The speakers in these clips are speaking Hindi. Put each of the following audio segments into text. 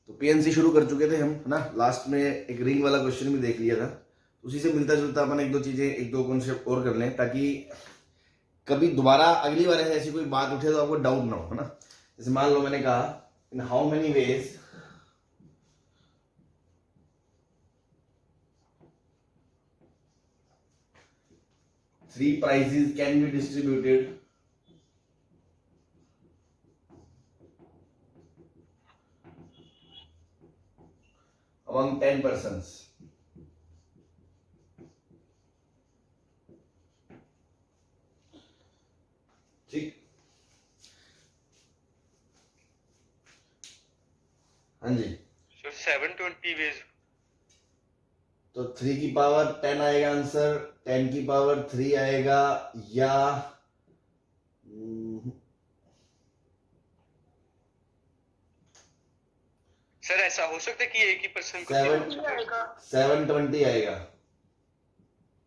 तो पीएनसी शुरू कर चुके थे हम, है ना। लास्ट में एक रिंग वाला क्वेश्चन भी देख लिया था, उसी से मिलता जुलता अपन एक दो चीजें, एक दो कॉन्सेप्ट और कर लें, ताकि कभी दोबारा अगली बार ऐसी कोई बात उठे तो आपको डाउट ना हो, है ना। जैसे मान लो मैंने कहा in how many ways three prices can be distributed among 10 persons. ठीक, हाँ जी। सर 720 वेज, तो 3 की पावर 10 आएगा आंसर, 10 की पावर 3 आएगा, या सर ऐसा हो सकता है कि एक ही पर्सन को 720 आएगा।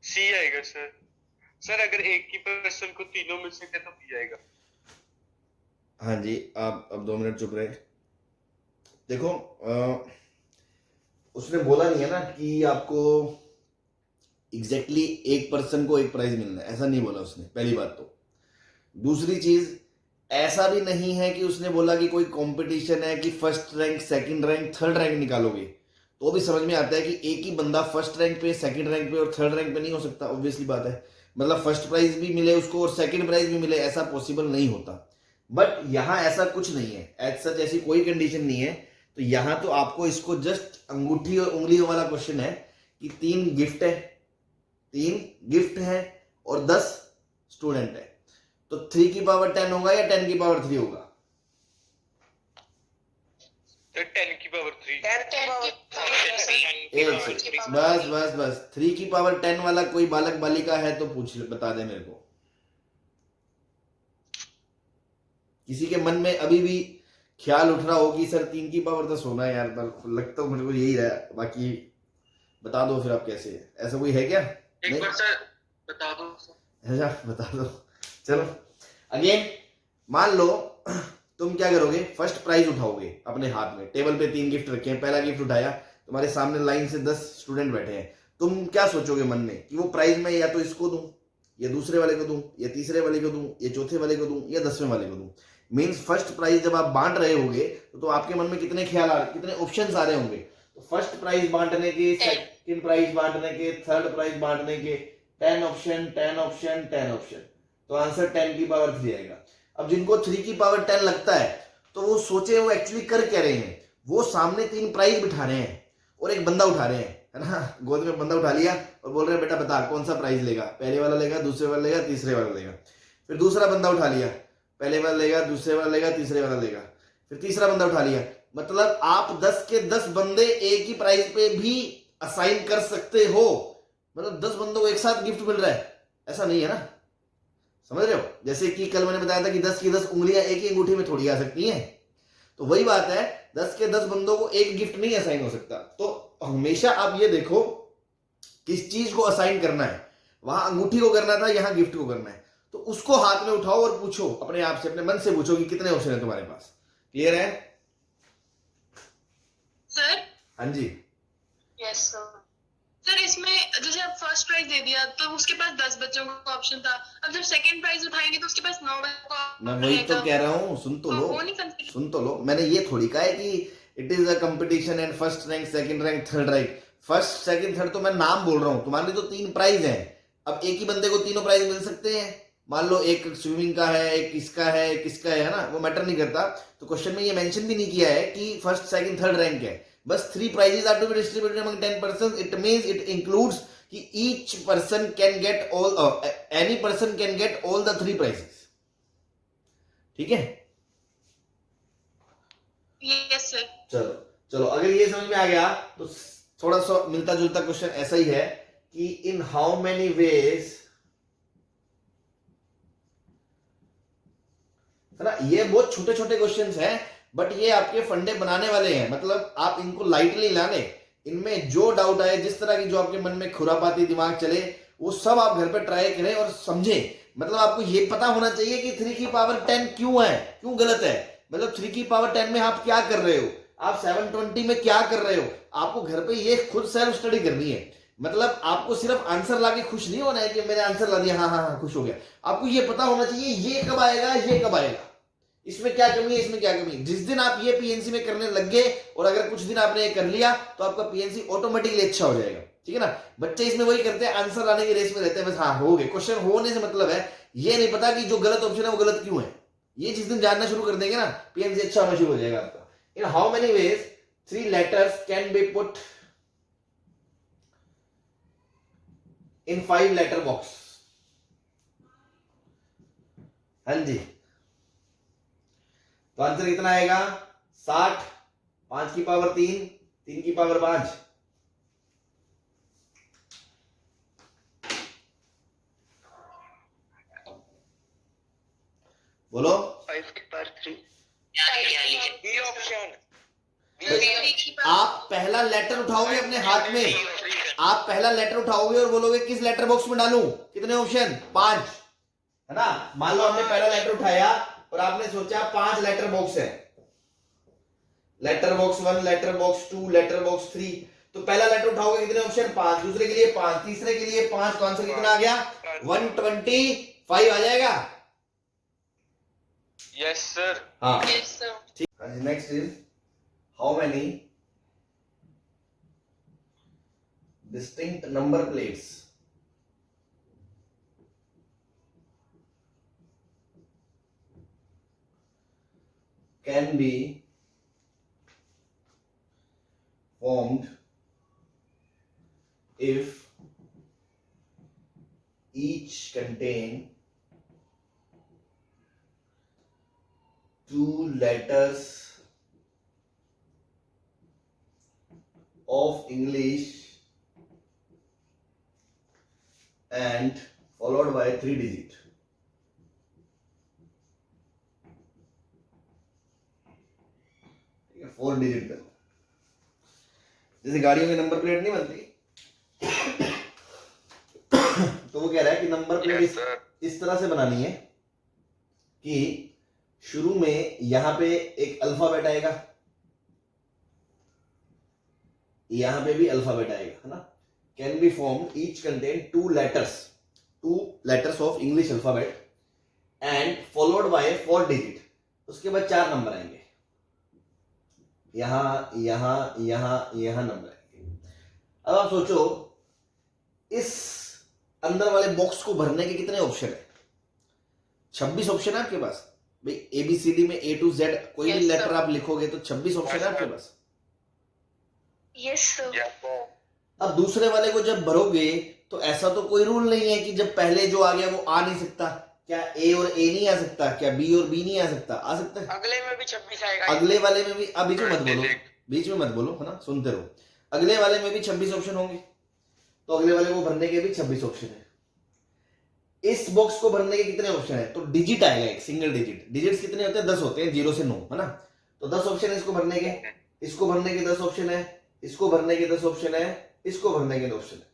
सी आएगा सर। सर अगर एक ही पर्सन को तीनों मिल सके तो बी आएगा। हाँ जी, आप अब 2 मिनट चुप रहे। देखो उसने बोला नहीं है ना कि आपको एग्जैक्टली एक पर्सन को एक प्राइज मिलना है, ऐसा नहीं बोला उसने, पहली बात तो। दूसरी चीज, ऐसा भी नहीं है कि उसने बोला कि कोई कंपटीशन है कि first rank, second rank, third rank निकालोगे, तो भी समझ में आता है कि एक ही बंदा फर्स्ट रैंक पे, सेकंड रैंक पे और थर्ड रैंक पे नहीं हो सकता, ऑब्वियसली बात है। मतलब फर्स्ट प्राइज भी मिले उसको और सेकंड प्राइज भी मिले, ऐसा पॉसिबल नहीं होता। बट यहां ऐसा कुछ नहीं है, एज सच ऐसी कोई कंडीशन नहीं है। तो यहां तो आपको इसको जस्ट अंगूठी और उंगलियों वाला क्वेश्चन है कि 3 गिफ्ट है, 3 गिफ्ट है और 10 स्टूडेंट है, तो 3 की पावर 10 होगा या 10 की पावर 3 होगा? सर 10 की पावर 3। बस बस बस, 3 की पावर 10 वाला कोई बालक बालिका है तो पूछ बता दे मेरे को। किसी के मन में अभी भी ख्याल उठ रहा हो कि सर 3 की पावर 10 होना है यार, लगता तो मेरे को यही रहा, बाकी बता दो फिर आप कैसे है, ऐसा कोई है क्या? एक बार सर बता दो। अच्छा बता दो। चलो अगेन, मान लो तुम क्या करोगे, फर्स्ट प्राइज उठाओगे अपने हाथ में, टेबल पे 3 गिफ्ट रखे हैं, पहला गिफ्ट उठाया, तुम्हारे सामने लाइन से 10 स्टूडेंट बैठे हैं, तुम क्या सोचोगे मन में कि वो प्राइज मैं या तो इसको दूं, या दूसरे वाले को दूं, या तीसरे वाले को दूं, या चौथे वाले को दूं, या 10वें वाले को दूं। मीन्स फर्स्ट प्राइज जब आप बांट रहे होगे तो आपके मन में कितने ख्याल आ, कितने ऑप्शंस आ रहे होंगे। तो फर्स्ट प्राइज बांटने के, सेकंड प्राइज बांटने के, थर्ड प्राइज बांटने के 10 ऑप्शन, 10 ऑप्शन, 10 ऑप्शन, तो आंसर 10 की पावर 3 आएगा। अब जिनको 3 की पावर 10 लगता है तो वो सोचे वो एक्चुअली कर क्या रहे हैं, वो सामने 3 प्राइज बिठा रहे हैं और एक बंदा उठा रहे हैं, है ना। गोद में बंदा उठा लिया और बोल रहे हैं बेटा बता कौन सा प्राइज लेगा, पहले वाला लेगा, दूसरे वाला लेगा, तीसरे वाला लेगा। फिर दूसरा बंदा उठा लिया, पहले वाला लेगा, दूसरे वाला लेगा, तीसरे वाला लेगा। फिर तीसरा बंदा उठा लिया। मतलब आप 10 के 10 बंदे एक ही प्राइज पे भी असाइन कर सकते हो, मतलब 10 बंदों को एक साथ गिफ्ट मिल रहा है, ऐसा नहीं है ना, समझ रहे हो। जैसे कि कल मैंने बताया था कि 10 की 10 उंगलियां एक ही अंगूठी में थोड़ी आ सकती हैं, तो वही बात है, 10 के 10 बंदों को एक गिफ्ट नहीं असाइन हो सकता। तो हमेशा आप ये देखो किस चीज को असाइन करना है, वहां अंगूठी को करना था, यहां गिफ्ट को करना है, तो उसको हाथ में उठाओ और पूछो अपने आप से, अपने मन से पूछो कि कितने ऑप्शन है तुम्हारे पास। क्लियर है सर? हाँ जी। Yes sir. सर इसमें जैसे आप फर्स्ट प्राइज दे दिया तो उसके पास 10 बच्चों का ऑप्शन था, अब जब सेकंड प्राइज उठाएंगे तो उसके पास 9 बच्चों का मैं वही तो कह रहा हूँ, सुन तो लो, वो नहीं कंसिडर। सुन तो लो, मैंने ये थोड़ी कहा है कि it is a competition and first rank, second rank, third rank. First second third तो मैं नाम बोल रहा हूँ, तुम्हारे लिए तो 3 प्राइज हैं। अब एक ही बंदे को तीनों प्राइज मिल सकते हैं, मान लो एक स्विमिंग का है, एक किसका है, एक किसका है ना, वो मैटर नहीं करता। तो क्वेश्चन में ये मेंशन भी नहीं किया है कि फर्स्ट सेकंड थर्ड रैंक है, बस 3 prizes are to be distributed among 10 persons. It means it includes कि each person can get all, any person can get all the 3 prizes. ठीक है? Yes sir. चलो चलो, अगर ये समझ में आ गया तो थोड़ा सा मिलता जुलता क्वेश्चन ऐसा ही है कि इन हाउ मेनी वेज, है ना। ये बहुत छोटे छोटे क्वेश्चंस हैं, बट ये आपके फंडे बनाने वाले हैं, मतलब आप इनको लाइटली लाने, इनमें जो डाउट आए, जिस तरह की जो आपके मन में खुरापाती दिमाग चले, वो सब आप घर पे ट्राई करें और समझें। मतलब आपको ये पता होना चाहिए कि 3 की पावर 10 क्यों है, क्यों गलत है, मतलब 3 की पावर 10 में आप क्या कर रहे हो, आप 720 में क्या कर रहे हो, आपको घर पे ये खुद सेल्फ स्टडी करनी है। मतलब आपको सिर्फ आंसर लाके खुश नहीं होना है कि मैंने आंसर ला दिया, हाँ हाँ हाँ खुश हो गया। आपको ये पता होना चाहिए ये कब आएगा, ये कब आएगा, इसमें क्या कमी है, इसमें क्या कमी है। जिस दिन आप ये पीएनसी में करने लग गए और अगर कुछ दिन आपने ये कर लिया तो आपका पीएनसी ऑटोमेटिकली अच्छा हो जाएगा, ठीक है ना। बच्चे इसमें वही करते हैं, आंसर लाने की रेस में रहते हैं, बस हाँ हो गए। क्वेश्चन होने से मतलब है, ये नहीं पता कि जो गलत ऑप्शन है वो गलत क्यों है। ये जिस दिन जानना शुरू कर देंगे ना, पीएनसी अच्छा होना शुरू हो जाएगा आपका। In how many ways 3 letters can be put in 5 letter box. हाँ जी, तो आंसर कितना आएगा 60, 5 की पावर 3, 3 की पावर 5। बोलो 5 की पावर 3 बी ऑप्शन। आप पहला लेटर उठाओगे अपने हाथ में, आप पहला लेटर उठाओगे और बोलोगे किस लेटर बॉक्स में डालूं, कितने ऑप्शन 5 है ना। मान लो आपने पहला लेटर उठाया और आपने सोचा 5 लेटर बॉक्स है, letter box 1, letter box 2, letter box 3। तो पहला लेटर उठाओगे कितने ऑप्शन 5, दूसरे के लिए 5, तीसरे के लिए 5, तो आंसर कितना आ गया 125 आ जाएगा। Yes sir. हाँ Yes, sir. ठीक। Next is how many distinct number plates can be formed if each contain 2 letters of English and followed by 3 digit। ठीक है, 4 डिजिट का। जैसे गाड़ियों में नंबर प्लेट नहीं बनती तो वो कह रहा है कि नंबर प्लेट इस तरह से बनानी है कि शुरू में यहां पे एक अल्फाबेट आएगा, यहां पे भी अल्फाबेट आएगा, है ना। Can be form each contain 2 letters of English alphabet and followed by 4 digit. उसके बाद 4 नंबर आएंगे, यहां यहां यहां यहां नंबर आएंगे। अब आप सोचो इस अंदर वाले बॉक्स को भरने के कितने ऑप्शन है, 26 ऑप्शन है आपके पास भाई। ABCD में A to Z कोई भी लेटर आप लिखोगे तो 26 ऑप्शन है आपके पास। Yes, sir. अब दूसरे वाले को जब भरोगे तो ऐसा तो कोई रूल नहीं है कि जब पहले जो आ गया वो आ नहीं सकता। क्या A और A नहीं आ सकता, क्या B और B नहीं आ सकता, आ सकता है। अगले में भी 26 आएगा, अगले वाले में भी, अब बीच में मत बोलो, बीच में मत बोलो, है ना, सुनते रहो। अगले वाले में भी 26 ऑप्शन होंगे, तो अगले वाले को भरने के भी 26 ऑप्शन है। इस बॉक्स को भरने के कितने ऑप्शन है, तो डिजिट आएगा एक सिंगल डिजिट। डिजिट्स कितने होते हैं 10 होते हैं, 0 से 9, है ना। तो 10 ऑप्शन है इसको भरने के, इसको भरने के 10 ऑप्शन है, इसको भरने के 10 ऑप्शन है, इसको भरने के 10 ऑप्शन है।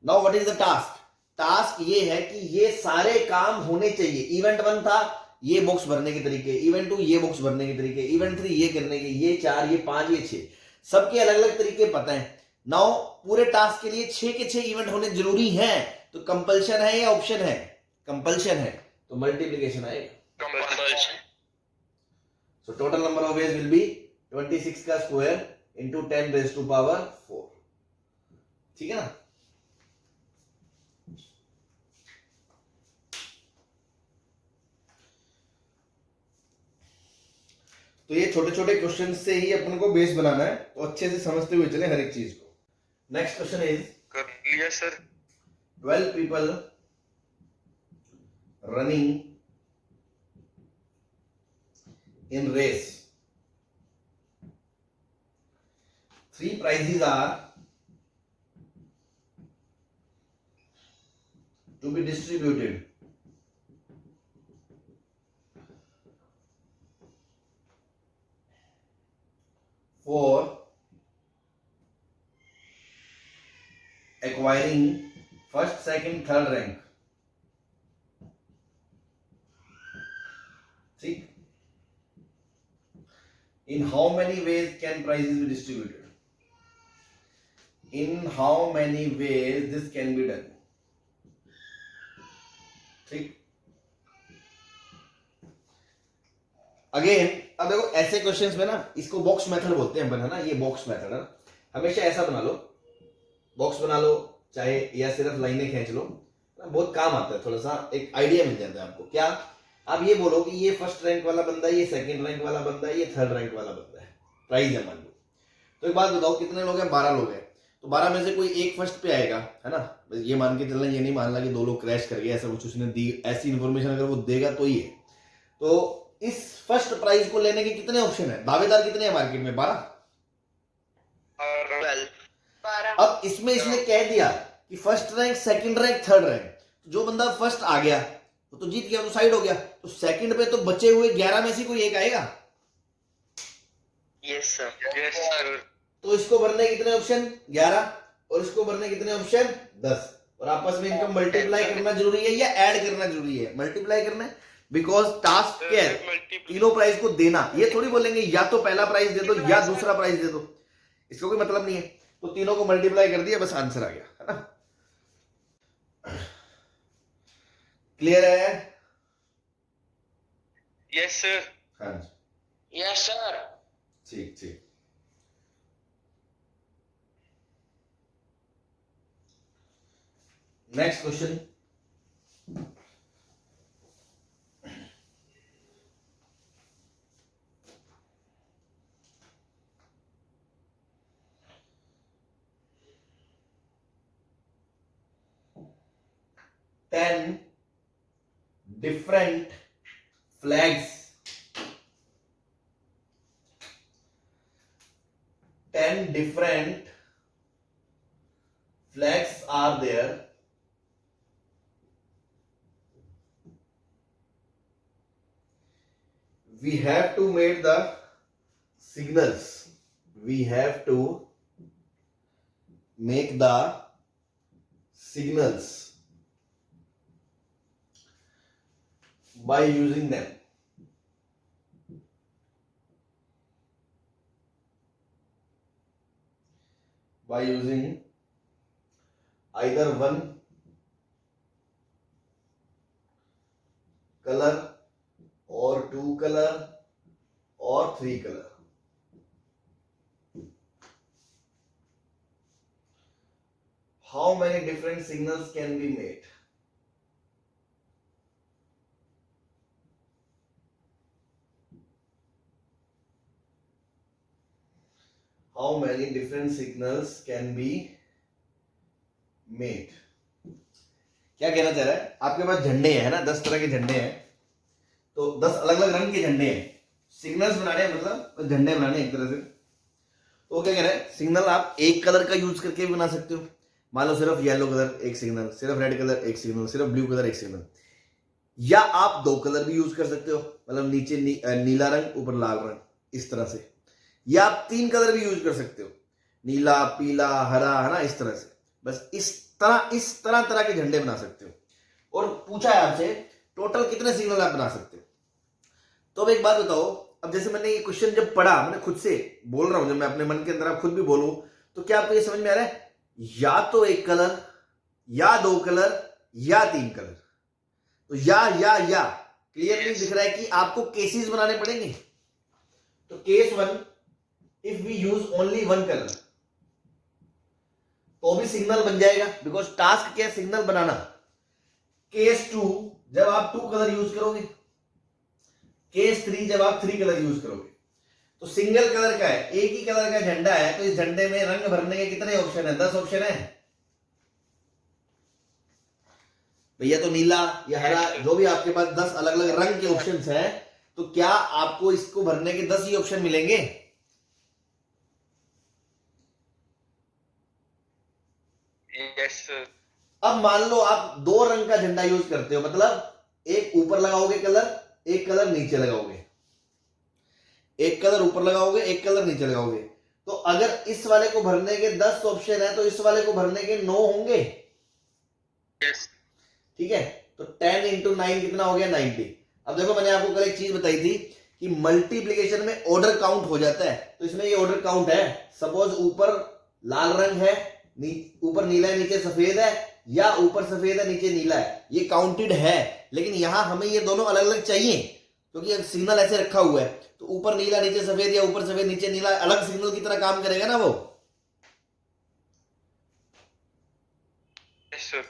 Now what is the task, task ये है कि ये सारे काम होने चाहिए। इवेंट 1 था ये बॉक्स भरने के तरीके, इवेंट 2 ये बॉक्स भरने के तरीके, इवेंट 3 ये करने के, ये 4, ये 5, ये 6, सबके अलग अलग तरीके पता है। नाउ पूरे टास्क के लिए 6 के 6 इवेंट होने जरूरी हैं, तो कंपल्शन है या ऑप्शन है, कंपल्शन है, तो मल्टीप्लिकेशन आएगा compulsion. So total number of ways will be 26 का square into 10 raise to power 4, ठीक है ना। तो ये छोटे छोटे क्वेश्चन से ही अपन को बेस बनाना है, तो अच्छे से समझते हुए चले हर एक चीज को। नेक्स्ट क्वेश्चन इज, कर लिया sir. 12 people running in race, 3 prizes are to be distributed. For acquiring first, second, third rank. ठीक, In how many ways can prizes be distributed? In how many ways this can be done? ठीक. अगेन अब देखो ऐसे क्वेश्चंस में ना इसको बॉक्स मेथड बोलते हैं अपन, है ना, ये बॉक्स मेथड है. हमेशा ऐसा बना लो, बॉक्स बना लो चाहे, या सिर्फ लाइनें खींच लो, बहुत काम आता है, थोड़ा सा एक आइडिया मिल जाता है आपको. क्या आप ये बोलो कि ये फर्स्ट रैंक वाला बंदा है, ये सेकंड रैंक वाला बंदा है, ये थर्ड रैंक वाला बंदा है, प्राइस है मान लो. तो एक बात बताओ कितने लोग हैं? 12 लोग हैं. तो 12 में से कोई एक फर्स्ट पे आएगा, है ना, ये मान के चलना, ये नहीं मानना कि 2 लोग क्रैश कर गए, ऐसा कुछ उसने दी, ऐसी इन्फॉर्मेशन अगर वो देगा तो ही है. तो इस फर्स्ट प्राइज को लेने के कितने ऑप्शन है? दावेदार कितने हैं मार्केट में? 12. 12. अब इसमें इसने कह दिया कि first rank, second rank, third rank. जो बंदा फर्स्ट आ गया तो जीत गया, तो साइड हो गया. तो सेकंड पे तो बचे हुए 11 में से कोई एक आएगा. Yes sir. तो इसको भरने कितने ऑप्शन? 11. और इसको भरने कितने ऑप्शन? 10. और आपस में इनको मल्टीप्लाई करना जरूरी है या ऐड करना जरूरी है? मल्टीप्लाई करना है, बिकॉज टास्क क्या है? तीनों प्राइज को देना. ये थोड़ी बोलेंगे या तो पहला प्राइज दे दो या दूसरा प्राइज दे दो, इसका कोई मतलब नहीं है. तो तीनों को मल्टीप्लाई कर दिया, बस आंसर आ गया, है ना. क्लियर है? Yes sir. हाँ जी, यस सर. ठीक ठीक. Next question. different flags, 10 different flags are there. We have to make the signals. We have to make the signals by using them. By using either one color or 2 color or 3 color. How many different signals can be made? How many different signals can be made? क्या कहना चाह रहा है? आपके पास झंडे हैं, है ना, 10 तरह के झंडे हैं, तो 10 अलग अलग रंग के झंडे हैं. सिग्नल्स बनाने हैं, मतलब झंडे बनाने एक तरह से. तो क्या कह रहा है? सिग्नल आप एक कलर का यूज करके भी बना सकते हो. मान लो सिर्फ येलो कलर एक सिग्नल, सिर्फ रेड कलर एक सिग्नल, सिर्फ ब्लू कलर एक सिग्नल. या आप 2 कलर भी यूज कर सकते हो, मतलब नीचे नीला रंग, ऊपर लाल रंग, इस तरह से. या आप 3 कलर भी यूज कर सकते हो, नीला, पीला, हरा, है ना, इस तरह से. बस इस तरह के झंडे बना सकते हो. और पूछा है आपसे टोटल कितने सिग्नल आप बना सकते हो. तो अब एक बात बताओ, अब जैसे मैंने ये क्वेश्चन जब पढ़ा, मैंने खुद से बोल रहा हूं, जब मैं अपने मन के अंदर आप खुद भी बोलूं, तो क्या आपको ये समझ में आ रहा है? या तो 1 कलर, या 2 कलर, या 3 कलर. तो या क्लियरली दिख रहा है कि आपको केसेस बनाने पड़ेंगे. तो case 1, if we use only 1 colour, तो भी सिग्नल बन जाएगा, बिकॉज टास्क क्या है? सिग्नल बनाना. केस 2, जब आप 2 कलर यूज करोगे. केस 3, जब आप 3 कलर यूज करोगे. तो सिंगल कलर का है, एक ही कलर का झंडा है, तो इस झंडे में रंग भरने के कितने ऑप्शन है? 10 ऑप्शन है भैया. तो नीला या हरा, जो भी आपके पास 10 अलग अलग रंग के ऑप्शंस हैं, तो क्या आपको इसको भरने के 10 ही ऑप्शन मिलेंगे? Yes sir. अब मान लो आप 2 रंग का झंडा यूज करते हो, मतलब एक ऊपर लगाओगे कलर, एक कलर नीचे लगाओगे. एक कलर ऊपर लगाओगे, एक कलर नीचे लगाओगे. तो अगर इस वाले को भरने के 10 ऑप्शन है, तो इस वाले को भरने के 9 होंगे. यस. ठीक है. तो 10 × 9 कितना हो गया? 90. अब देखो, मैंने आपको कल एक चीज बताई थी कि मल्टीप्लिकेशन में ऑर्डर काउंट हो जाता है, तो इसमें ये ऑर्डर काउंट है। सपोज ऊपर लाल रंग है, ऊपर नीला है, नीचे सफेद है, या ऊपर सफेद है नीचे नीला है, ये काउंटेड है। लेकिन यहां हमें ये दोनों अलग अलग चाहिए, क्योंकि अगर सिग्नल ऐसे रखा हुआ है तो ऊपर नीला नीचे सफेद या ऊपर सफेद नीचे नीला अलग सिग्नल की तरह काम करेगा ना वो। Yes sir.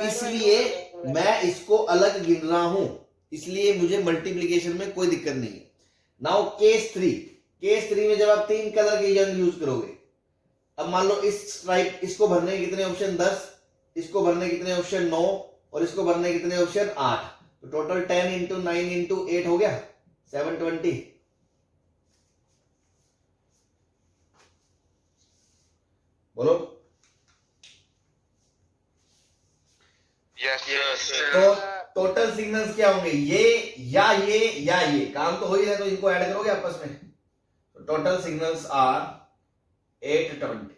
इसलिए मैं इसको अलग गिन रहा हूं, इसलिए मुझे मल्टीप्लिकेशन में कोई दिक्कत नहीं है। नाउ केस 3 में जब आप 3 कलर के यंग यूज करोगे, अब मान लो इस स्ट्राइप, इसको भरने के कितने ऑप्शन 10, इसको भरने के कितने ऑप्शन 9, और इसको भरने के कितने ऑप्शन 8, तो टोटल 10 इंटू 9 इंटू 8 हो गया 720। बोलो। Yes sir. तो टोटल सिग्नल्स क्या होंगे, ये या ये या ये, काम तो हो ही रहा है, तो इनको ऐड करोगे आपस में। तो टोटल सिग्नल्स आर 820।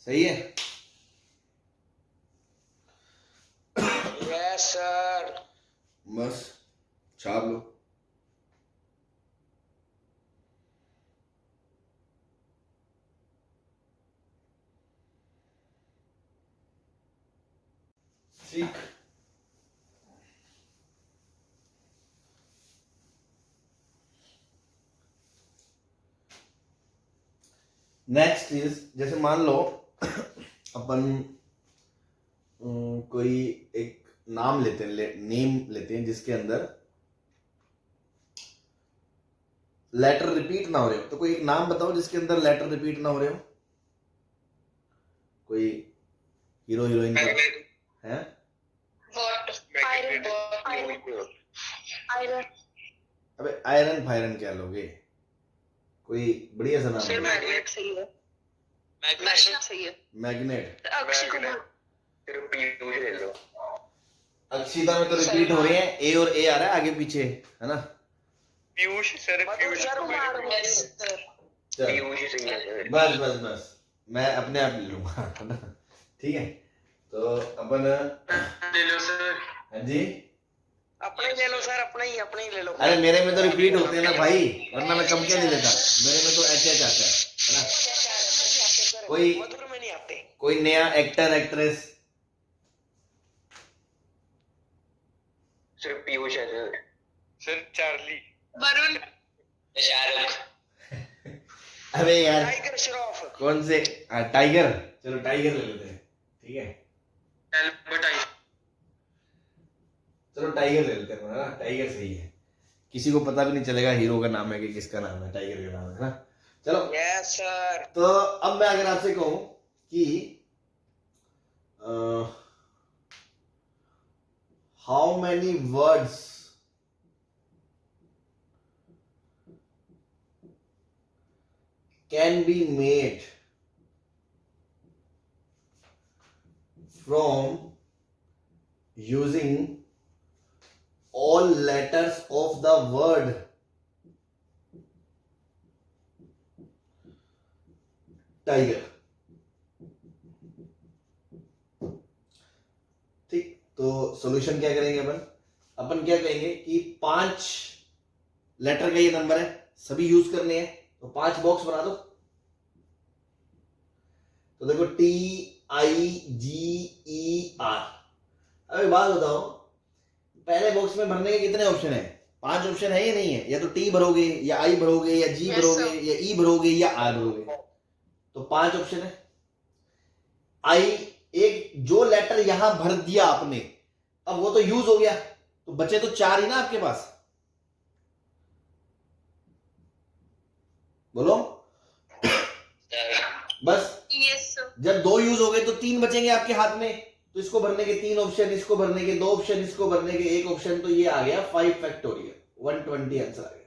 सही है। Yes sir. बस छाप लो। ठीक। नेक्स्ट इज, जैसे मान लो अपन कोई एक नाम लेते हैं, नेम लेते हैं जिसके अंदर लेटर रिपीट ना हो रहे हो। तो कोई एक नाम बताओ जिसके अंदर लेटर रिपीट ना हो रहे हो। कोई हीरो हीरोइन का है? अबे आयरन फायरन क्या लोगे? कोई बढ़िया सा नाम सर है। मैग्नेट सही है। मैग्नेट सही है। मैग्नेट। अक्षय कुमार। फिर पीयूष ले लो। अक्षिता में तो रिपीट हो रहे हैं, ए और ए आ रहा है आगे पीछे, है ना? पीयूष सर। पीयूष कुमार। चल, पीयूष ही सही है। बस बस बस, मैं अपने आप ले लूंगा, है ना? ठीक है, तो अपन ले लो सर। हाँ जी। अपने ले लो सर, अपने ही ले लो। अरे मेरे में तो रिपीट होते हैं ना भाई, वरना मैं कम क्या नहीं देता। मेरे में तो एच आता है ना? कोई मधुर में नहीं आते। कोई नया एक्टर एक्ट्रेस? सिर्फ पीयूष है sir. Sir Charlie. Varun. Shahrukh. अबे यार टाइगर श्रॉफ। कौन से? टाइगर। चलो टाइगर ले लेते हैं, ठीक है? Albert Einstein. चलो टाइगर ले लेते हैं, है ना? टाइगर सही है, किसी को पता भी नहीं चलेगा हीरो का नाम है कि किसका नाम है, टाइगर का नाम है ना? चलो। Yes sir. तो अब मैं अगर आपसे कहूं कि how many words can be made from using all letters of the word tiger। ठीक, तो सॉल्यूशन क्या करेंगे अपन क्या कहेंगे कि 5 लेटर का ये नंबर है, सभी यूज करने हैं, तो 5 बॉक्स बना दो। तो देखो TIGER। अबे बात बताओ, पहले बॉक्स में भरने के कितने ऑप्शन है? 5 ऑप्शन है या नहीं है? या तो टी भरोगे, या आई भरोगे, या जी Yes, भरोगे, sir. या ई भरोगे, या आर भरोगे। तो 5 ऑप्शन है। आई, एक जो लेटर यहां भर दिया आपने, अब वो तो यूज हो गया, तो बचे तो 4 ही ना आपके पास। बोलो बस। Yes sir. जब 2 यूज हो गए तो 3 बचेंगे आपके हाथ में, तो इसको भरने के 3 ऑप्शन, इसको भरने के 2 ऑप्शन, इसको भरने के 1 ऑप्शन, तो ये आ गया 5 फैक्टोरियल, 120 आंसर आ गया।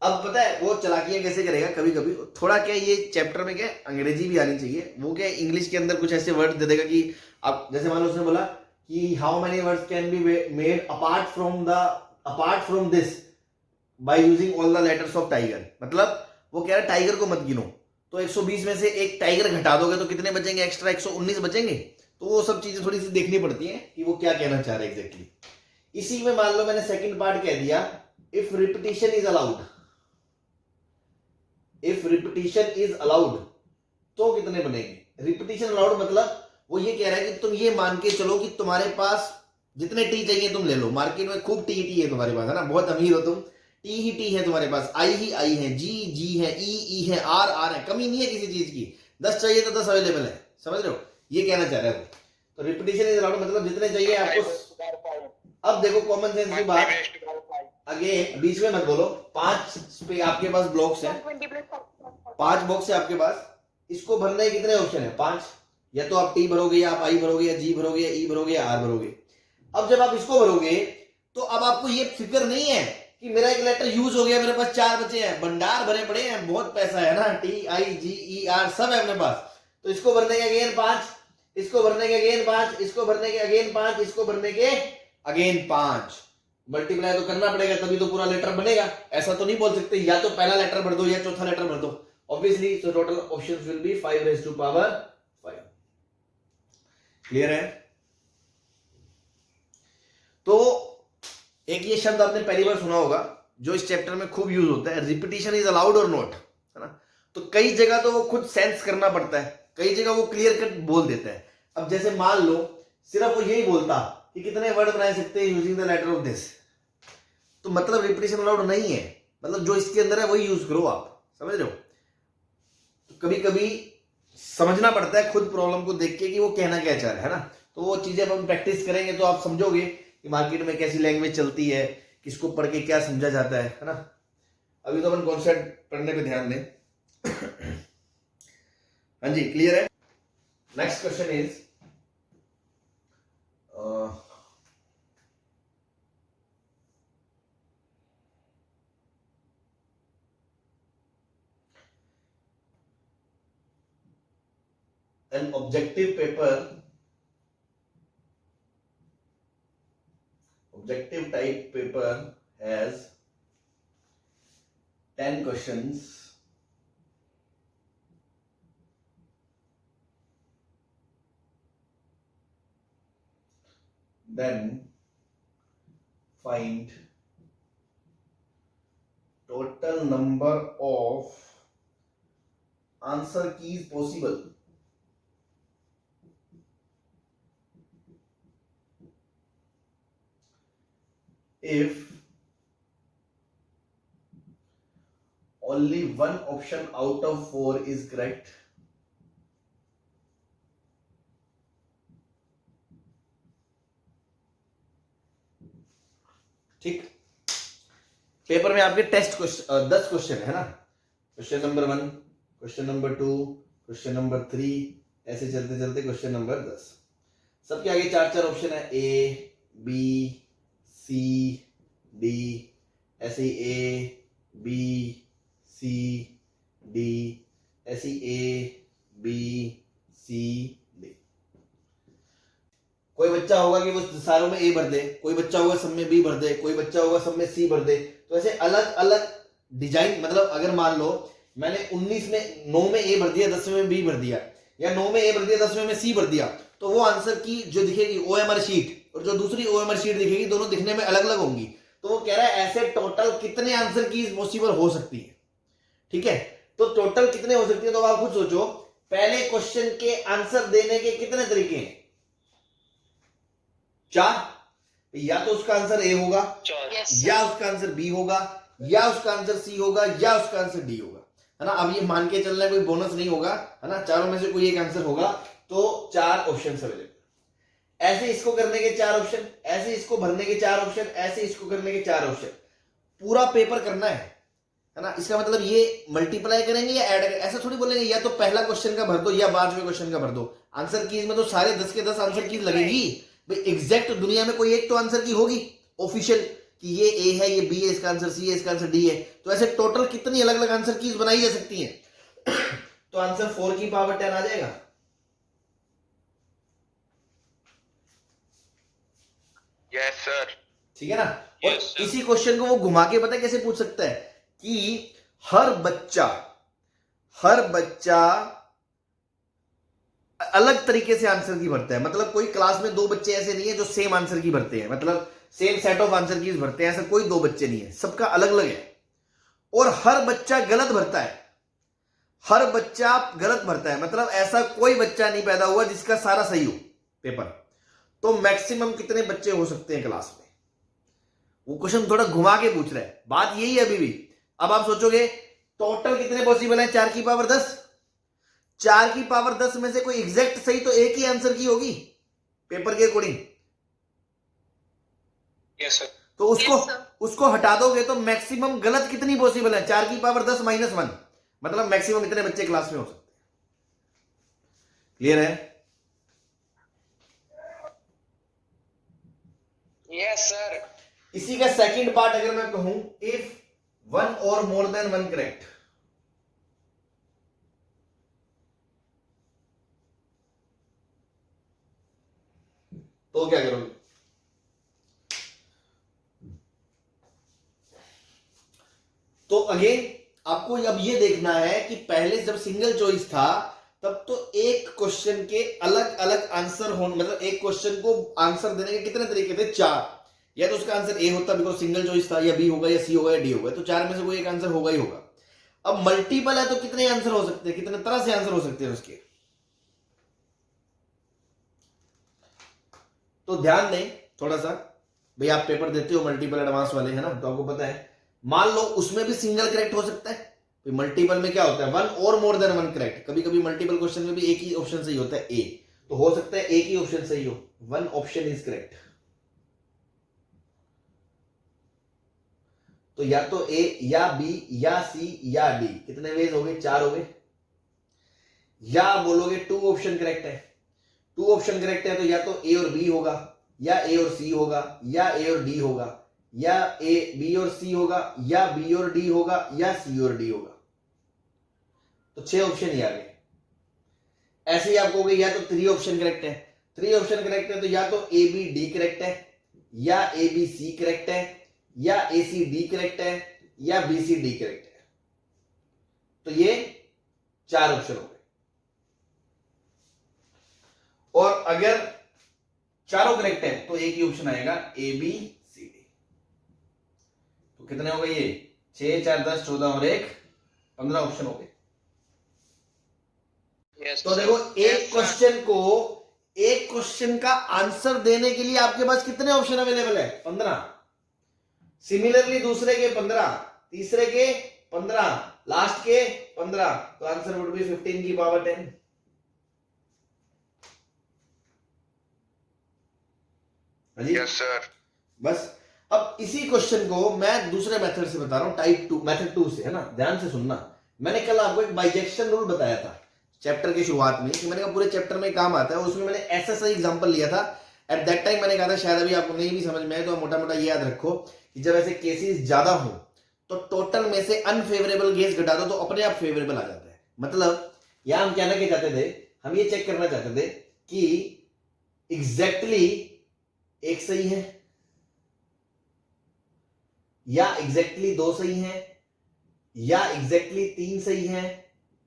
अब पता है वो चालाकियां कैसे करेगा, कभी कभी थोड़ा क्या ये चैप्टर में क्या अंग्रेजी भी आनी चाहिए, वो क्या इंग्लिश के अंदर कुछ ऐसे वर्ड दे देगा कि आप जैसे मान लो उसने बोला कि how many words can be made apart from this by using all the letters of tiger. मतलब वो कह रहा है टाइगर को मत गिनो, तो 120 में से एक टाइगर घटा दोगे तो कितने बचेंगे एक्स्ट्रा? 119 बचेंगे। तो वो सब चीजें थोड़ी सी देखनी पड़ती हैं कि वो क्या कहना चाह रहे हैं एग्जैक्टली। इसी में मान लो मैंने सेकंड पार्ट कह दिया, if repetition is allowed, if repetition is allowed तो कितने बनेंगे। रिपीटिशन अलाउड मतलब वो ये कह रहा है कि तुम ये मान के चलो कि तुम्हारे पास जितने टी चाहिए तुम ले लो, मार्केट में खूब टी है तुम्हारे पास, है ना, बहुत अमीर हो तुम, टी ही टी है तुम्हारे पास, आई ही आई है, जी जी है, ई है, आर आर है, कमी नहीं है किसी चीज की, 10 चाहिए तो 10 अवेलेबल है, समझ रहे हो, ये कहना चाह रहा है वो। तो रिपीटिशन इज अलाउड मतलब जितने चाहिए आपको। अब देखो कॉमन सेंस की बात, अगेन बीच में मत बोलो, 5 पे आपके पास ब्लॉक्स हैं, 5 बॉक्स है आपके पास, इसको भरने के कितने ऑप्शन है, 5, या तो आप टी भरोगे, या आप आई भरोगे, या जी भरोगे, या ई भरोगे, या आर भरोगे। अब जब आप इसको भरोगे तो अब आपको ये फिक्र नहीं है कि मेरा एक लेटर यूज हो गया, मेरे पास 4 बचे हैं, भंडार भरे पड़े हैं, बहुत पैसा है ना, T I ji E R सब है अपने पास, तो इसको भरने के अगेन 5, इसको भरने के अगेन 5, इसको भरने के अगेन 5, इसको भरने के अगेन 5, मल्टीप्लाई तो करना पड़ेगा तभी तो पूरा लेटर बनेगा। ऐसा तो नहीं बोल सकते या तो पहला लेटर भर दो या चौथा लेटर भर दो, obviously. So total options will be 5 raised to power 5। Clear है। तो एक ये शब्द आपने पहली बार सुना होगा जो इस चैप्टर में खूब यूज होता है, रिपीटिशन इज अलाउड और नॉट, है ना। तो कई जगह तो वो खुद सेंस करना पड़ता है, कई जगह वो क्लियर कट बोल देता है। अब जैसे मान लो सिर्फ वो यही बोलता कि कितने वर्ड बना सकते हैं using the letter of this, तो मतलब रिपीटिशन अलाउड नहीं है, मतलब जो इसके अंदर है वही यूज करो आप, समझ रहे हो। तो कभी कभी समझना पड़ता है खुद प्रॉब्लम को देख के कि वो कहना क्या चाह रहा है ना। तो वो चीजें अपन प्रैक्टिस करेंगे तो आप समझोगे कि मार्केट में कैसी लैंग्वेज चलती है, किसको पढ़ के क्या समझा जाता है ना। अभी तो अपन कॉन्सेप्ट पढ़ने पे ध्यान दें। हाँ जी, क्लियर है। Next question is an objective type paper has 10 questions then find total number of answer keys possible if only one option out of 4 is correct, ठीक। पेपर में आपके टेस्ट क्वेश्चन 10 क्वेश्चन है ना, question number 1, question number 2, question number 3, ऐसे चलते चलते क्वेश्चन नंबर 10। सबके आगे 4 ऑप्शन है, ए बी सी डी, ऐसे ए बी सी डी, ऐसे ए बी सी डी। कोई बच्चा होगा कि वो सारों में ए भर दे, कोई बच्चा होगा सब में बी भर दे, कोई बच्चा होगा सब में सी भर दे। तो ऐसे अलग अलग डिजाइन, मतलब अगर मान लो मैंने 19 में 9 में ए भर दिया, 10 में बी भर दिया, या 9 में ए भर दिया, 10 में सी भर दिया, तो वो आंसर की जो दिखेगी OMR शीट और जो दूसरी OMR शीट दिखेगी, दोनों दिखने में अलग अलग होंगी। तो वो कह रहा है ऐसे टोटल कितने आंसर की पॉसिबल हो सकती है, ठीक है। तो टोटल कितने हो सकती है, तो आप खुद सोचो, पहले क्वेश्चन के आंसर देने के कितने तरीके हैं, 4, या तो उसका आंसर ए होगा, या उसका आंसर बी होगा, या उसका आंसर सी होगा, या उसका आंसर डी होगा, है ना। अब ये मान के चलना है, कोई बोनस नहीं होगा, है ना, चारों में से कोई एक आंसर होगा। तो 4 ऑप्शन अवेलेबल, ऐसे इसको करने के 4 ऑप्शन, ऐसे इसको भरने के 4 ऑप्शन, ऐसे इसको करने के 4 ऑप्शन। पूरा पेपर करना है ना। इसका मतलब ये मल्टीप्लाई करेंगे या ऐड करेंगे, ऐसा थोड़ी बोलेंगे या तो पहला क्वेश्चन का भर दो या 5वें क्वेश्चन का भर दो। आंसर कीज में तो सारे 10 के 10 आंसर कीज लगेगी भाई। एग्जैक्ट दुनिया में कोई एक तो आंसर की होगी ऑफिशियल कि ये ए है, ये बी है, इसका आंसर सी है, इसका आंसर डी है। तो ऐसे टोटल कितनी अलग अलग आंसर कीज बनाई जा सकती हैं। तो आंसर 4 की पावर 10 आ जाएगा। Yes sir. ठीक है ना। और इसी क्वेश्चन को वो घुमा के पता कैसे पूछ सकता है कि हर बच्चा अलग तरीके से आंसर की भरता है। मतलब कोई क्लास में दो बच्चे ऐसे नहीं है जो सेम आंसर की भरते हैं, मतलब सेम सेट ऑफ आंसर की भरते हैं, ऐसा कोई दो बच्चे नहीं है, सबका अलग अलग है। और हर बच्चा गलत भरता है, हर बच्चा गलत भरता है, मतलब ऐसा कोई बच्चा नहीं पैदा हुआ जिसका सारा सही हो पेपर। तो मैक्सिमम कितने बच्चे हो सकते हैं क्लास में, वो क्वेश्चन थोड़ा घुमा के पूछ रहा है, बात यही है अभी भी। अब आप सोचोगे टोटल कितने पॉसिबल है, 4 की पावर 10, 4 की पावर 10 में से कोई एग्जैक्ट सही तो एक ही आंसर की होगी पेपर के अकॉर्डिंग। Yes sir. तो उसको Yes, sir. उसको हटा दोगे तो मैक्सिमम गलत कितनी पॉसिबल है, 4 की पावर 10 माइनस 1, मतलब मैक्सिमम इतने बच्चे क्लास में हो सकते हैं। क्लियर है? Yes sir. इसी का सेकंड पार्ट अगर मैं कहूं, इफ 1 और मोर देन 1 करेक्ट, तो क्या करोगे? तो अगेन आपको अब ये देखना है कि पहले जब सिंगल चॉइस था तब तो एक क्वेश्चन के अलग अलग आंसर होने, मतलब एक क्वेश्चन को आंसर देने के कितने तरीके थे, 4। या तो उसका आंसर ए होता बिकॉज सिंगल चॉइस था, या बी होगा, या सी होगा, या डी होगा, तो 4 में से कोई एक आंसर होगा ही होगा। अब मल्टीपल है तो कितने आंसर हो सकते हैं, कितने तरह से आंसर हो सकते हैं उसके। तो ध्यान दें थोड़ा सा, भाई आप पेपर देते हो मल्टीपल एडवांस वाले, है ना, तो आपको पता है, मान लो उसमें भी सिंगल करेक्ट हो सकता है। मल्टीपल में क्या होता है, 1 और मोर देन 1 करेक्ट। कभी कभी मल्टीपल क्वेश्चन में भी एक ही ऑप्शन सही होता है, ए, तो हो सकता है एक ही ऑप्शन सही हो, 1 ऑप्शन इज करेक्ट। तो या तो ए या बी या सी या डी, कितने वेज हो गए, 4 हो गए। या बोलोगे 2 ऑप्शन करेक्ट है, 2 ऑप्शन करेक्ट है तो या तो ए और बी होगा, या ए और सी होगा, या ए और डी होगा, या ए बी और सी होगा, या बी और डी होगा, या सी और डी होगा। तो 6 ऑप्शन ही आ गए। ऐसे ही आप कहोगे या तो 3 ऑप्शन करेक्ट है, 3 ऑप्शन करेक्ट है तो या तो ए बी डी करेक्ट है, या ए बी सी करेक्ट है, या ए सी डी करेक्ट है, या बी सी डी करेक्ट है। तो ये 4 ऑप्शन हो गए। और अगर चारों करेक्ट है तो एक ही ऑप्शन आएगा, ए बी सी डी। तो कितने हो गए ये, 6 4 10 14 और 1 15 ऑप्शन हो गए। यस तो देखो एक क्वेश्चन का आंसर देने के लिए आपके पास कितने ऑप्शन अवेलेबल है, 15। सिमिलरली दूसरे के 15, तीसरे के 15, लास्ट के 15, तो आंसर वुड बी 15 की पावर 10। Yes sir. बस अब इसी क्वेश्चन को मैं दूसरे मेथड से बता रहा हूं, टाइप 2 मेथड 2 से, है ना, ध्यान से सुनना। मैंने कल आपको एक बाइजेक्शन रूल बताया था चैप्टर के शुरुआत में, कि मैंने कहा पूरे चैप्टर में काम आता है, और उसमें मैंने ऐसा सही एग्जांपल लिया था। एट दैट टाइम मैंने कहा था, शायद अभी आपको नहीं भी समझ में आए तो मोटा मोटा ये याद रखो कि जब ऐसे केसेस ज्यादा हो तो टोटल में से अनफेवरेबल केस घटा दो तो अपने आप फेवरेबल आ जाता है। मतलब यहां हम कहना क्या चाहते थे, हम ये चेक करना चाहते थे कि एग्जैक्टली एक सही है, या एग्जैक्टली 2 सही है, या एग्जैक्टली 3 सही है,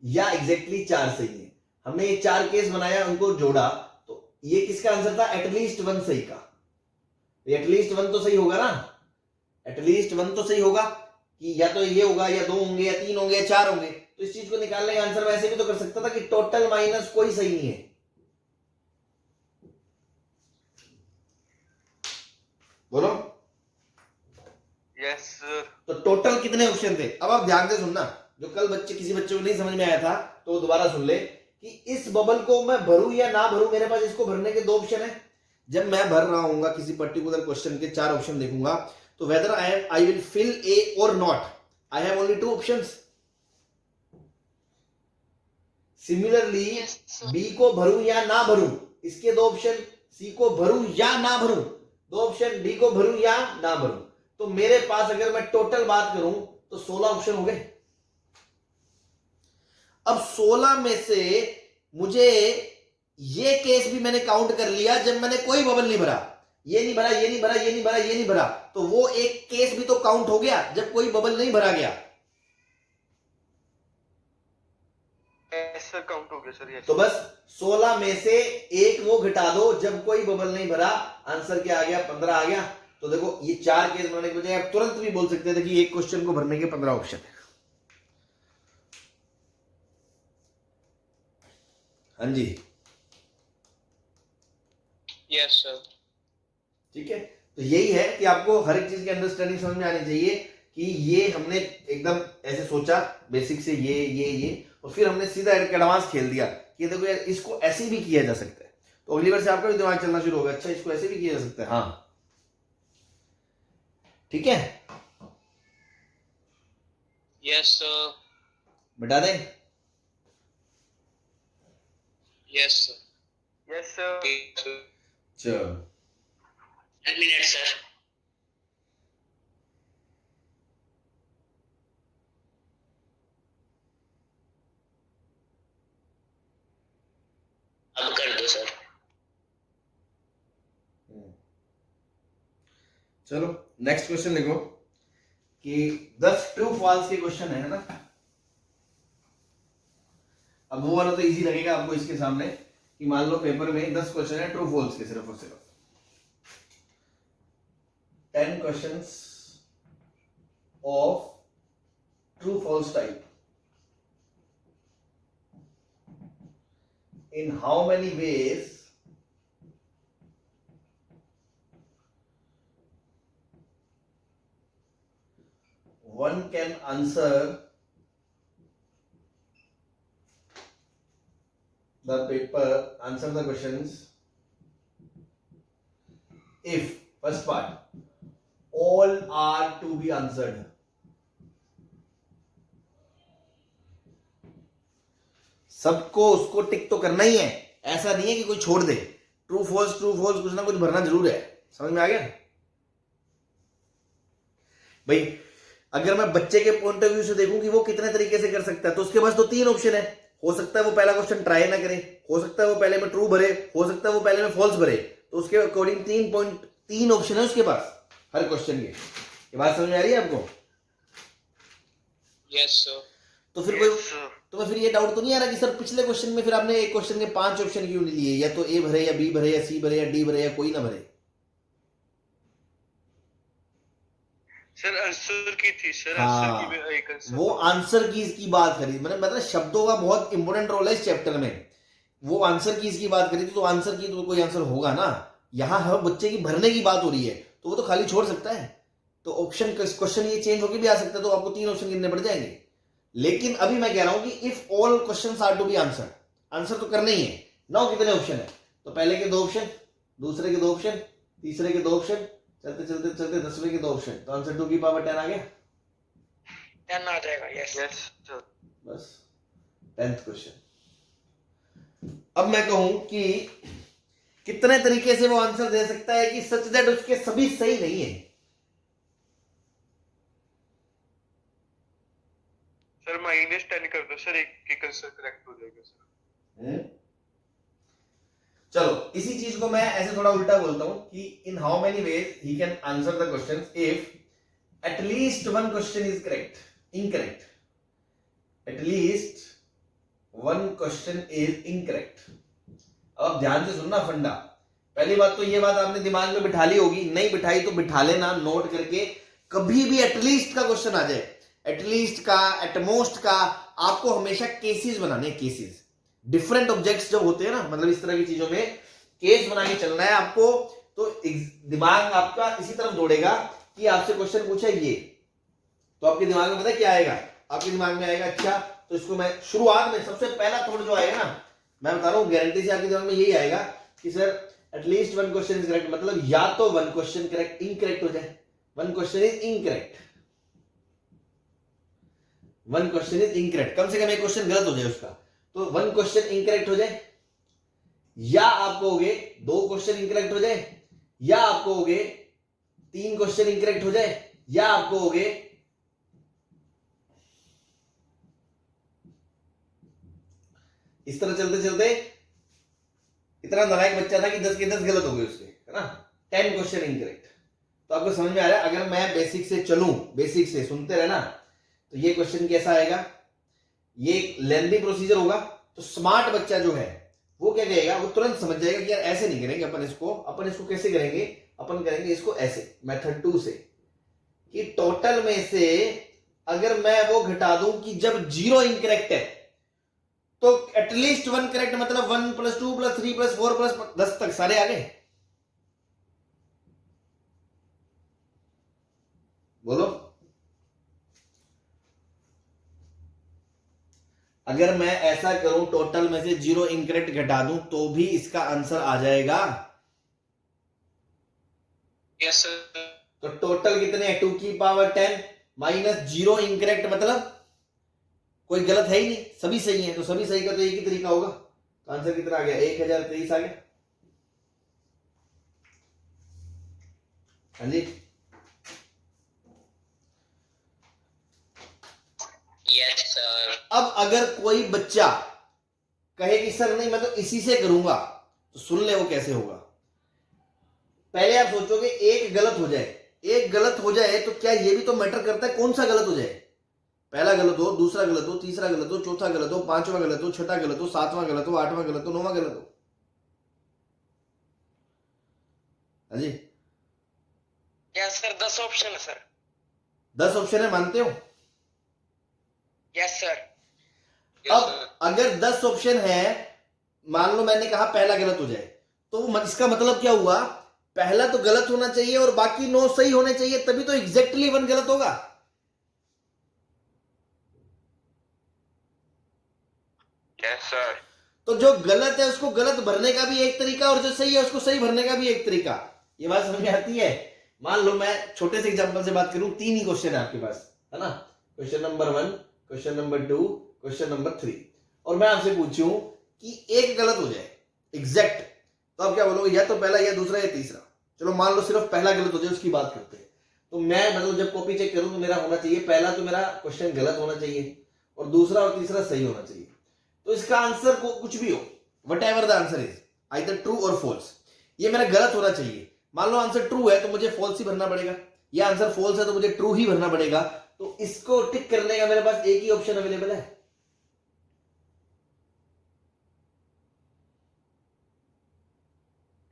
या एग्जैक्टली 4 सही है। हमने ये 4 केस बनाया, उनको जोड़ा, तो ये किसका आंसर था, एटलीस्ट 1 सही का। एटलीस्ट 1 तो सही होगा ना, एटलीस्ट 1 तो सही होगा कि या तो ये होगा, या 2 होंगे, या 3 होंगे, या 4 होंगे। तो इस चीज को निकालने का आंसर वैसे भी तो कर सकता था कि टोटल माइनस कोई सही नहीं है। बोलो यस सर। तो टोटल कितने ऑप्शन थे। अब आप ध्यान से सुनना, जो कल किसी बच्चे को नहीं समझ में आया था तो वो दोबारा सुन ले कि इस बबल को मैं भरूं या ना भरूं। मेरे पास इसको भरने के 2 ऑप्शन है। जब मैं भर रहा हूंगा किसी पर्टिकुलर क्वेश्चन के 4 ऑप्शन देखूंगा, तो whether I will fill A or not, I have only 2 options. Similarly Yes, sir. B को भरूं या ना भरूं, इसके 2 ऑप्शन, सी को भरूं या ना भरूं 2 ऑप्शन, डी को भरूं या ना भरूं। तो मेरे पास अगर मैं टोटल बात करूं तो 16 ऑप्शन हो गए। अब 16 में से मुझे ये केस भी मैंने काउंट कर लिया जब मैंने कोई बबल नहीं भरा, ये नहीं भरा, ये नहीं भरा, ये नहीं भरा, ये नहीं भरा, तो वो एक केस भी तो काउंट हो गया जब कोई बबल नहीं भरा गया। यस सर काउंट हो गया सर, यस। तो बस 16 में से एक वो घटा दो जब कोई बबल नहीं भरा, आंसर क्या आ गया, 15 आ गया। तो देखो ये 4 केस बनाने के बजाय आप तुरंत भी बोल सकते थे कि एक क्वेश्चन को भरने के 15 ऑप्शन है। हाँ जी, यस सर। ठीक है। तो यही है कि आपको हर एक चीज की अंडरस्टैंडिंग समझ में आनी चाहिए कि ये हमने एकदम ऐसे सोचा बेसिक से ये और फिर हमने सीधा एडवांस खेल दिया कि देखो यार इसको ऐसे भी किया जा सकता है। तो अगली बार से आपका भी दिमाग चलना शुरू होगा, अच्छा इसको ऐसे भी किया जा सकता है। हाँ ठीक है, यस सर। बता दें। Yes sir. Yes sir. चलो, 1 मिनट सर। अब कर दो सर। चलो नेक्स्ट क्वेश्चन लिखो कि 10 ट्रू फॉल्स के क्वेश्चन है ना। अब वो वाला तो इजी लगेगा आपको इसके सामने कि मान लो पेपर में 10 क्वेश्चन है ट्रू फॉल्स के, सिर्फ और सिर्फ 10 questions of true false type. In how many ways one can answer the questions if, first part, all are to be answered. सबको उसको टिक तो करना ही है, ऐसा नहीं है कि कोई छोड़ दे। ट्रू फॉल्स कुछ ना कुछ भरना जरूर है। समझ में आ गया भाई? अगर मैं बच्चे के पॉइंट ऑफ व्यू से देखूं कि वो कितने तरीके से कर सकता है, तो उसके पास तो 3 ऑप्शन है। हो सकता है वो पहला क्वेश्चन ट्राई ना करे, हो सकता है वो पहले में ट्रू भरे, हो सकता है वो पहले में फॉल्स भरे। तो उसके अकॉर्डिंग 3 ऑप्शन है उसके पास हर क्वेश्चन के। ये बात समझ में आ रही है आपको? Yes sir. तो फिर तुम्हें फिर ये डाउट तो नहीं आ रहा कि सर पिछले क्वेश्चन में फिर आपने एक क्वेश्चन के 5 ऑप्शन क्यों नहीं लिए? या तो ए भरे, या बी भरे, या सी भरे, या डी भरे, या कोई ना भरे। सर आंसर की थी सर, हाँ, आंसर की में एक आंसर। वो आंसर कीज की बात करी, मैंने मतलब शब्दों का बहुत इंपॉर्टेंट रोल है इस चैप्टर में। वो आंसर कीज की बात करी थी, तो आंसर की तो कोई आंसर होगा ना। यहाँ हर बच्चे की भरने की बात हो रही है, तो वो तो खाली छोड़ सकता है। तो ऑप्शन क्वेश्चन ये चेंज होकर भी आ सकता है, तो आपको 3 ऑप्शन गिनने पड़ जाएंगे। लेकिन अभी मैं कह रहा हूं कि if all questions are to be answer, answer तो करना ही है। 9 कितने ऑप्शन है? तो पहले के 2 ऑप्शन, दूसरे के 2 ऑप्शन, तीसरे के 2 ऑप्शन, चलते चलते चलते 10वें के 2 ऑप्शन, तो आंसर 2 की पावर 10 आ गया। 10 आ जाएगा। Yes yes sir. बस 10th क्वेश्चन। अब मैं कहूं कि कितने तरीके से वो आंसर दे सकता है कि सच दैट उसके सभी सही नहीं है। सर -10 कर दो सर, एक आंसर करेक्ट हो जाएगा सर। चलो इसी चीज को मैं ऐसे थोड़ा उल्टा बोलता हूं कि in how many ways he can answer the question if at least 1 question is incorrect. At least 1 question is incorrect. अब ध्यान से सुनना फंडा। पहली बात तो ये बात आपने दिमाग में बिठा ली होगी, नहीं बिठाई तो बिठा लेना नोट करके। कभी भी एटलीस्ट का क्वेश्चन आ जाए, एटलीस्ट का, एटमोस्ट का, आपको हमेशा केसेस बनाने, केसेस। डिफरेंट ऑब्जेक्ट्स जब होते हैं ना, मतलब इस तरह की चीजों में केस बना के चलना है आपको। तो दिमाग आपका इसी तरफ दौड़ेगा कि आपसे क्वेश्चन पूछा ये, तो आपके दिमाग में पता है क्या आएगा? आपके दिमाग में आएगा अच्छा तो इसको मैं शुरुआत में सबसे पहला थॉट जो आएगा ना, मैं बता रहा हूं गारंटी से आपके दिमाग में यही आएगा कि sir at least 1 question is correct, मतलब या तो 1 क्वेश्चन करेक्ट इनकरेक्ट हो जाए, 1 question is incorrect, 1 question is incorrect, कम से कम एक क्वेश्चन गलत हो जाए उसका, तो 1 क्वेश्चन इनकरेक्ट हो जाए। या आप कहोगे 2 क्वेश्चन इनकरेक्ट हो जाए, या आप कहोगे 3 क्वेश्चन इनकरेक्ट हो जाए, या आप कहोगे इस तरह चलते चलते इतना नालायक बच्चा था कि 10 के 10 गलत हो गए उसके, है ना। 10 क्वेश्चन इनकरेक्ट। तो आपको समझ में आ रहा है? अगर मैं बेसिक से चलूं, बेसिक से सुनते रहना, तो ये क्वेश्चन कैसा आएगा? ये लेंथी प्रोसीजर होगा, तो स्मार्ट बच्चा जो है वो क्या कहेगा, वो तुरंत समझ जाएगा कि यार ऐसे नहीं करेंगे अपन इसको कैसे करेंगे, अपन करेंगे इसको ऐसे, मेथड 2 से, कि टोटल में से अगर मैं वो घटा दूं कि जब 0 इनकरेक्ट है तो एटलीस्ट 1 करेक्ट, मतलब 1 + 2 + 3 + 4 + 10 तक सारे आ गए। बोलो, अगर मैं ऐसा करूं टोटल में से 0 इनकरेक्ट घटा दूं तो भी इसका आंसर आ जाएगा। Yes sir. तो टोटल कितने हैं, 2 की पावर 10 माइनस 0 इनकरेक्ट, मतलब कोई गलत है ही नहीं, सभी सही है। तो सभी सही का तो एक ही तरीका होगा। तो आंसर कितना आ गया, 1023 आ गया। हाँ जी, यस सर। अब अगर कोई बच्चा कहे कि सर नहीं मैं तो इसी से करूंगा, तो सुन ले वो कैसे होगा। पहले आप सोचोगे एक गलत हो जाए तो क्या ये भी तो मैटर करता है कौन सा गलत हो जाए। पहला गलत हो, दूसरा गलत हो, तीसरा गलत हो, चौथा गलत हो, पांचवा गलत हो, छठा गलत हो, सातवां गलत हो, आठवां गलत हो, नौवां गलत हो। हाँ जी, यस सर, 10 ऑप्शन है सर। 10 ऑप्शन है, मानते हो? Yes sir. अब अगर 10 ऑप्शन है, मान लो मैंने कहा पहला गलत हो जाए, तो इसका मतलब क्या हुआ, पहला तो गलत होना चाहिए और बाकी 9 सही होने चाहिए, तभी तो एग्जैक्टली 1 गलत होगा। Yes sir. तो जो गलत है उसको गलत भरने का भी एक तरीका और जो सही है उसको सही भरने का भी एक तरीका। ये बात समझ में आती है? मान लो मैं छोटे से एग्जांपल से बात करूं, 3 ही क्वेश्चन है आपके पास, है ना। Question number 1, question number 2, question number 3, और मैं आपसे पूछूं कि एक गलत हो जाए एग्जैक्ट, तो आप क्या बोलोगे, या तो पहला या दूसरा या तीसरा। चलो मान लो सिर्फ पहला गलत हो जाए, उसकी बात करते हैं। तो मैं मतलब जब कॉपी चेक करूं तो मेरा होना चाहिए पहला तो मेरा क्वेश्चन गलत होना चाहिए और दूसरा और तीसरा सही होना चाहिए। तो इसका आंसर को कुछ भी हो, what ever the answer is, either true और फॉल्स, ये मेरा गलत होना चाहिए। मान लो आंसर ट्रू है तो मुझे फॉल्स ही भरना पड़ेगा, या आंसर फॉल्स है तो मुझे ट्रू ही भरना पड़ेगा। तो इसको टिक करने का मेरे पास एक ही ऑप्शन अवेलेबल है।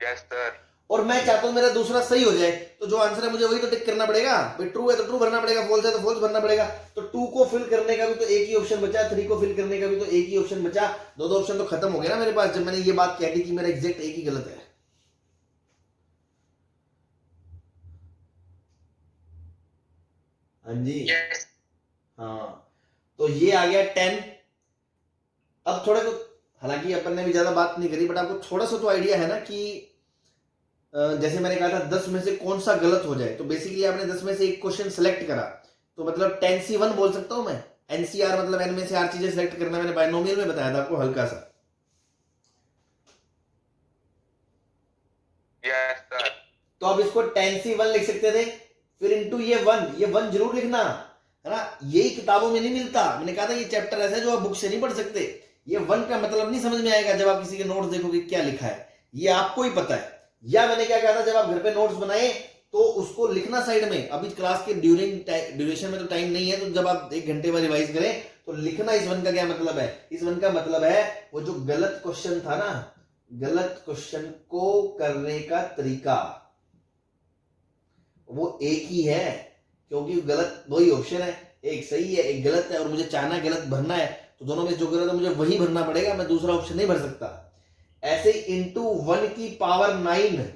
Yes sir. और मैं चाहता हूं मेरा दूसरा सही हो जाए, तो जो आंसर है मुझे वही तो टिक करना पड़ेगा। भाई ट्रू है तो ट्रू भरना पड़ेगा, फॉल्स है तो फॉल्स भरना पड़ेगा। तो 2 को फिल करने का भी तो एक ही ऑप्शन बचा, 3 को फिल करने का भी तो एक ही ऑप्शन बचा। दो ऑप्शन तो खत्म हो गया ना मेरे पास जब मैंने ये बात कह दी कि मेरा एग्जैक्ट एक ही गलत है। हाँ जी, यस। हाँ, तो ये आ गया 10। अब थोड़ा तो, हालांकि अपन ने भी ज्यादा बात नहीं करी, बट आपको थोड़ा सा तो आइडिया है ना कि जैसे मैंने कहा था 10 में से कौन सा गलत हो जाए। तो बेसिकली आपने 10 में से एक क्वेश्चन सेलेक्ट करा, तो मतलब 10C1 बोल सकता हूं मैं। NCR मतलब n में से r चीजें सेलेक्ट करना, मैंने बायनोमियल में बताया था आपको हल्का सा। Yes sir. तो आप इसको 10C1 लिख सकते थे, फिर इंटू ये 1 जरूर लिखना, है ना। यही किताबों में नहीं मिलता, मैंने कहा था ये चैप्टर ऐसा है जो आप बुक से नहीं पढ़ सकते। ये 1 का मतलब नहीं समझ में आएगा जब आप किसी के नोट्स देखोगे क्या लिखा है, ये आपको ही पता है। या मैंने क्या कहा था, जब आप घर पे नोट्स बनाए तो उसको लिखना साइड में। अभी क्लास के ड्यूरेशन में तो टाइम नहीं है, तो जब आप 1 घंटे बाद रिवाइज करें तो लिखना इस 1 का क्या मतलब है। इस 1 का मतलब है वो जो गलत क्वेश्चन था ना, गलत क्वेश्चन को करने का तरीका वो एक ही है, क्योंकि गलत 2 ही ऑप्शन है, एक सही है एक गलत है, और मुझे चाहना गलत भरना है, तो दोनों में जो गलत है मुझे वही भरना पड़ेगा, मैं दूसरा ऑप्शन नहीं भर सकता। ऐसे इंटू 1 की पावर 9,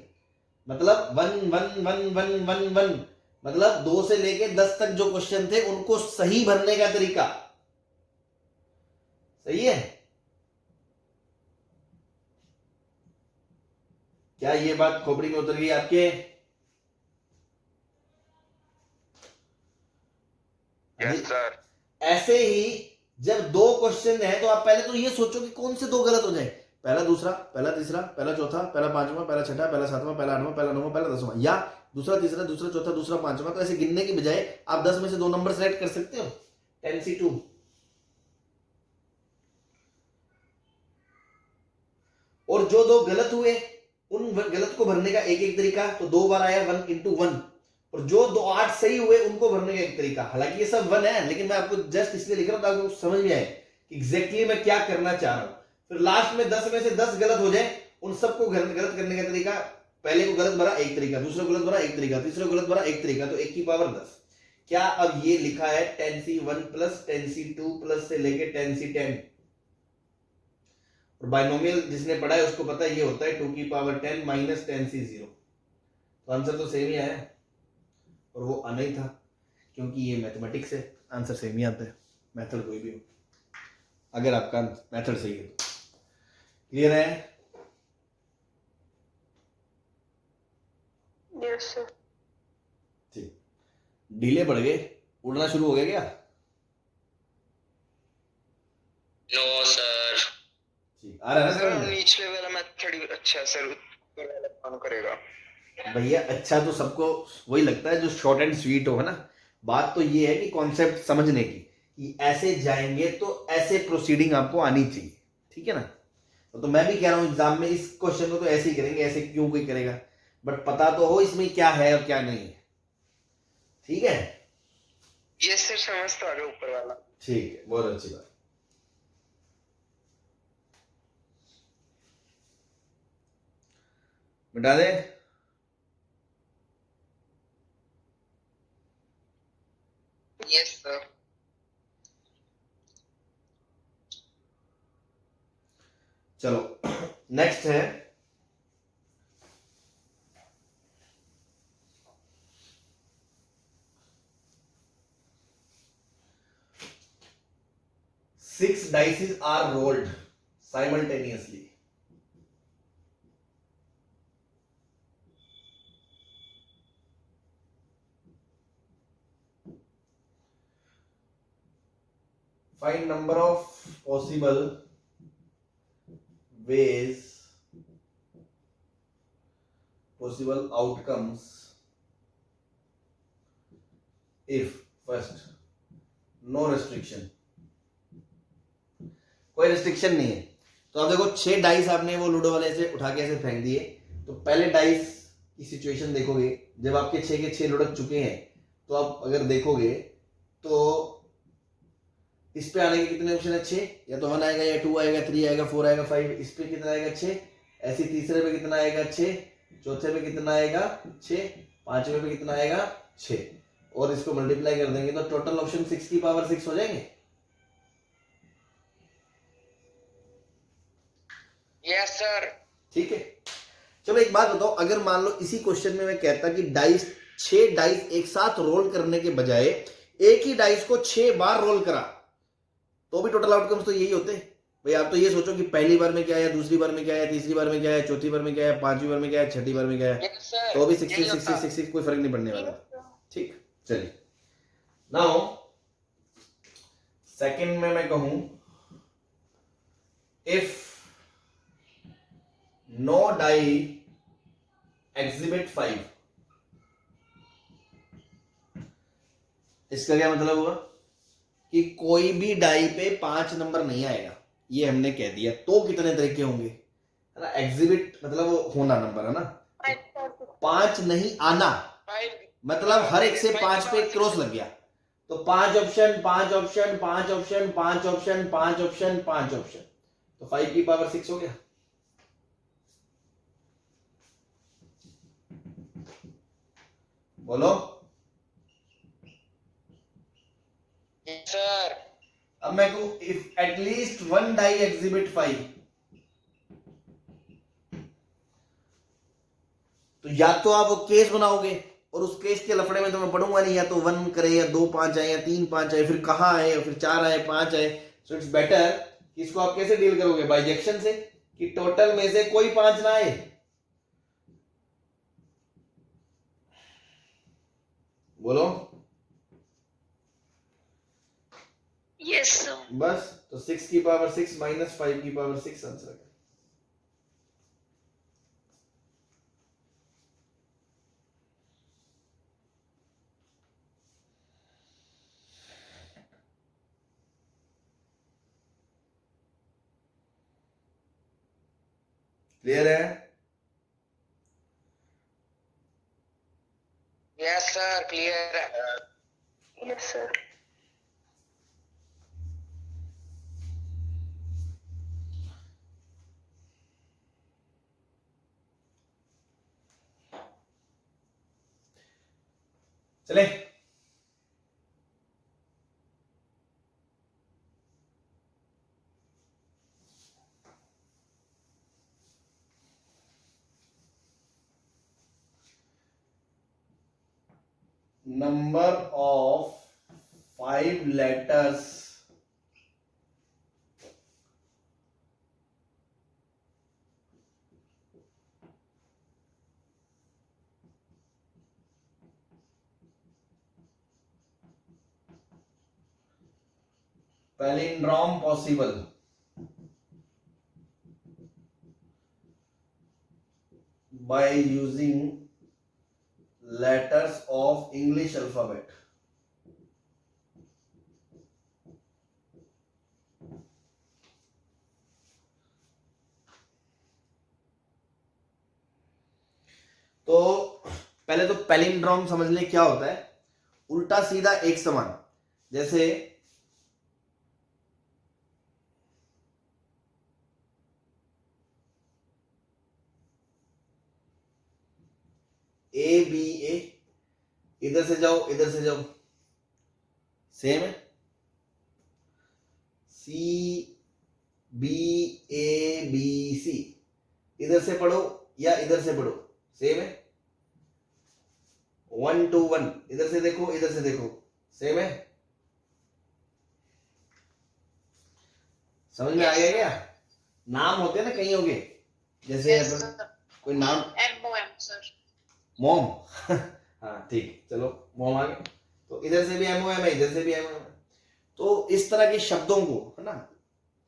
मतलब 1 1 1 1 1 1, मतलब 2 से लेके 10 तक जो क्वेश्चन थे उनको सही भरने का तरीका। सही है क्या? ये बात खोपड़ी में उतर गई आपके? Yes sir. ऐसे ही जब 2 क्वेश्चन है तो आप पहले तो ये सोचो कि कौन से 2 गलत हो जाए, पहला दूसरा, पहला तीसरा, पहला चौथा, पहला पांचवा, पहला छठा, पहला सातवां, पहला आठवां, पहला नौवां, पहला 10वां, या दूसरा तीसरा, दूसरा चौथा, दूसरा पांचवा। तो ऐसे गिनने की बजाय आप 10 में से 2 नंबर सेलेक्ट कर सकते हो, 10C2। और जो 2 गलत हुए उन गलत को भरने का एक एक तरीका, तो 2 बार आया 1 इंटू 1, और जो 2 8 सही हुए उनको भरने का एक तरीका। हालांकि ये सब 1 है, लेकिन मैं आपको जस्ट इसलिए लिख रहा हूं ताकि आपको समझ में आए एग्जैक्टली मैं क्या करना चाह रहा हूं। फिर लास्ट में 10 में से 10 गलत हो जाए, उन सबको गलत करने का तरीका, पहले को गलत भरा एक तरीका, दूसरे को गलत भरा एक तरीका, तीसरे को गलत भरा एक तरीका, तो 1 की पावर 10। क्या अब ये लिखा है 10c1 प्लस 10c2 प्लस से लेके 10c10, और बाइनोमियल जिसने पढ़ा है उसको पता है ये होता है 2 की पावर 10 माइनस 10c0। तो आंसर तो सेम ही आया, और वो आना ही था क्योंकि ये मैथमेटिक्स है, आंसर सेम ही आता है, मेथड कोई भी हो, अगर आपका मेथड सही है। क्लियर है? Yes sir. ठीक, ढीले पड़ गए, उड़ना शुरू हो गया क्या? No sir. ठीक, आ रहा है ना सर समझ में? निचले वाला मेथड ही अच्छा है सर, ऊपर वाला काम करेगा। भैया अच्छा तो सबको वही लगता है जो शॉर्ट एंड स्वीट हो, है ना। बात तो ये है कि कॉन्सेप्ट समझने की, कि ऐसे जाएंगे तो ऐसे प्रोसीडिंग आपको आनी चाहिए, ठीक है ना। तो मैं भी कह रहा हूं एग्जाम में इस क्वेश्चन को तो ऐसे ही करेंगे, ऐसे क्यों कोई करेगा, बट पता तो हो इसमें क्या है और क्या नहीं है, ठीक है। ये सर समझ तो आ गया ऊपर वाला। ठीक है, बहुत अच्छी बात। मिटा दे। Yes sir. चलो नेक्स्ट है six dices are rolled simultaneously. Find number of possible ways, possible outcomes if first no restriction, कोई रिस्ट्रिक्शन नहीं है। तो अब देखो 6 डाइस आपने वो लूडो वाले से उठा के ऐसे फेंक दिए, तो पहले डाइस की सिचुएशन देखोगे, जब आपके 6 के 6 लुढ़क चुके हैं, तो आप अगर देखोगे तो इस पे आने के कितने ऑप्शन है? 6, या तो 1 आएगा, या 2 आएगा, 3 आएगा, 4 आएगा, 5, इस पे कितना आएगा? 6, ऐसे तीसरे पे कितना आएगा? 6, चौथे पे कितना आएगा? 6, पांचवे पे कितना आएगा? 6, और इसको मल्टीप्लाई कर देंगे तो टोटल ऑप्शन 6 की पावर 6 हो जाएंगे। Yes sir. ठीक है, चलो एक बात बताओ, अगर मान लो इसी क्वेश्चन में मैं कहता कि डाइस 6 डाइस एक साथ रोल करने के बजाय एक ही डाइस को 6 बार रोल करा, तो भी टोटल आउटकम्स तो यही होते। भाई आप तो ये सोचो कि पहली बार में क्या है, दूसरी बार में क्या है, तीसरी बार में क्या है, चौथी बार में क्या है, पांचवी बार में क्या है, छठी बार में क्या है, यस सर। तो भी 60 60 60 कोई फर्क नहीं पड़ने वाला। ठीक, चलिए नाउ सेकंड में मैं कहूं इफ नो डाई एग्जिबिट 5, इसका क्या मतलब हुआ कि कोई भी डाई पे 5 नंबर नहीं आएगा, ये हमने कह दिया। तो कितने तरीके होंगे, है ना। एग्जिबिट मतलब वो होना नंबर, है ना। 5 नहीं आना मतलब हर एक से 5 पे क्रॉस लग गया, तो 5 option 5 option 5 option 5 option 5 option 5 option, तो 5 की पावर 6 हो गया। बोलो सर। अब मैं कहूं इफ एटलीस्ट 1 डाई एग्जिबिट 5, तो या तो आप वो केस बनाओगे, और उस केस के लफड़े में तो मैं पढ़ूंगा नहीं, या तो 1 करे, या 2 5 आए, या 3 5 आए, फिर कहां आए, फिर 4 आए, 5 आए। सो इट्स बेटर इसको आप कैसे डील करोगे? बाइजेक्शन से, कि टोटल में से कोई 5 ना आए। बोलो यस सर। बस, तो 6 की पावर 6 माइनस 5 की पावर 6 आंसर है। क्लियर है? यस सर क्लियर है। Yes sir. चले। Number of 5 letters palindrome possible by using letters of English alphabet. तो पहले तो पैलिंड्रोम समझ लें क्या होता है। उल्टा सीधा एक समान, जैसे ए बी ए, इधर से जाओ इधर से जाओ, सेम है। C B A B C, इधर से पढ़ो या इधर से पढ़ो, सेम है। 1 2 1, इधर से देखो इधर से देखो, सेम है। समझ में आ गया क्या? नाम होते हैं ना कईयों के, जैसे Yes, sir. कोई नाम MOM, sir. मोम हाँ ठीक, चलो मोम आ गया। तो इधर से भी एमओएम है, इधर से भी एमओएम है। तो इस तरह के शब्दों को, है ना,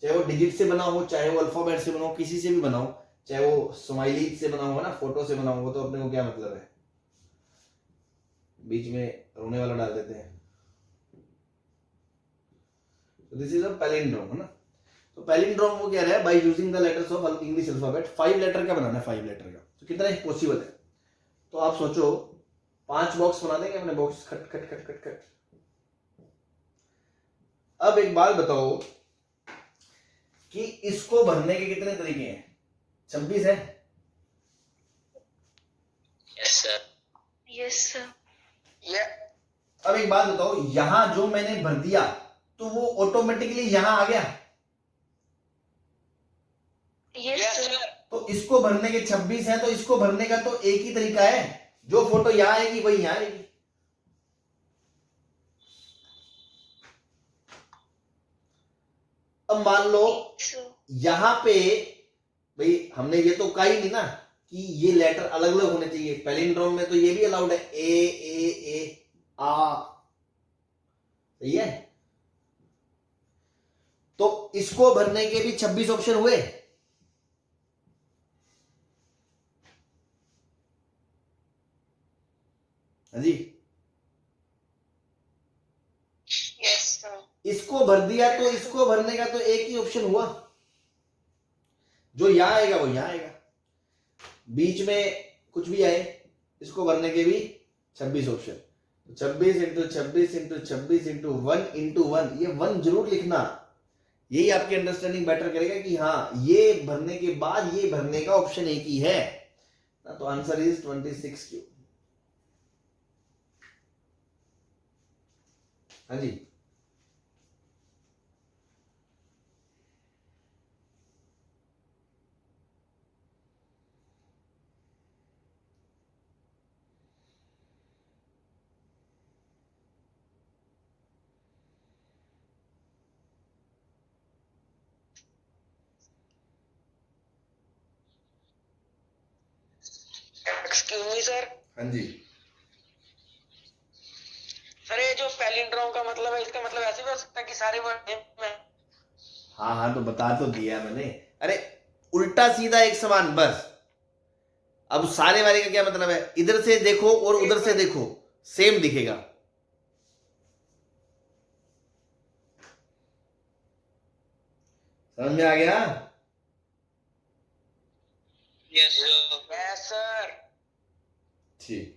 चाहे वो डिजिट से बना हो, चाहे वो अल्फाबेट से बना हो, किसी से भी बना हो, चाहे वो स्माइली से बना हो ना, फोटो से बना हो, तो अपने को क्या मतलब है, बीच में रोने वाला डाल देते हैं। तो दिस इज अ पैलिंड्रोम, है ना। तो पैलिंड्रोम वो कह रहा है by using the letters of English alphabet, 5 letter का बनाना है, 5 लेटर का। तो कितना पॉसिबल है? तो आप सोचो 5 बॉक्स बना देंगे अपने, बॉक्स खट खट खट खट खट। अब एक बात बताओ कि इसको भरने के कितने तरीके हैं? 26 है। Yes sir. Yes, sir. ये अब एक बात बताओ, यहां जो मैंने भर दिया तो वो ऑटोमेटिकली यहां आ गया। Yes, sir. तो इसको भरने के 26 है, तो इसको भरने का तो एक ही तरीका है, जो फोटो यहां आएगी वही यहां आएगी। अब मान लो Sir. यहां पे, भाई हमने ये तो कहा ही नहीं ना कि ये लेटर अलग अलग होने चाहिए। पैलिंड्रोम में तो ये भी अलाउड है, ए आ, सही है। तो इसको भरने के भी 26 ऑप्शन हुए। हाँ जी, Yes, sir. इसको भर दिया तो इसको भरने का तो एक ही ऑप्शन हुआ, जो यहां आएगा वो यहां आएगा। बीच में कुछ भी आए, इसको भरने के भी 26 option. 26 into 26 into 26 into 1 into 1, ये 1 जरूर लिखना, यही आपकी अंडरस्टैंडिंग बेटर करेगा कि हाँ ये भरने के बाद ये भरने का ऑप्शन एक ही है। तो आंसर इज 26 क्यू। हाँ जी, एक्सक्यूज मी सर। हाँ जी। सर ये जो पैलिंड्रोम का मतलब है, इसका मतलब ऐसे भी हो सकता है कि सारे वर्ड में। हाँ हाँ, तो बता तो दिया मैंने। अरे उल्टा सीधा एक समान, बस। अब सारे वाले का क्या मतलब है? इधर से देखो और उधर से देखो, सेम दिखेगा। समझ में आ गया? Yes sir. ठीक,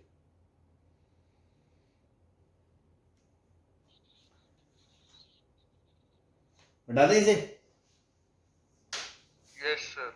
बता दें इसे। Yes sir.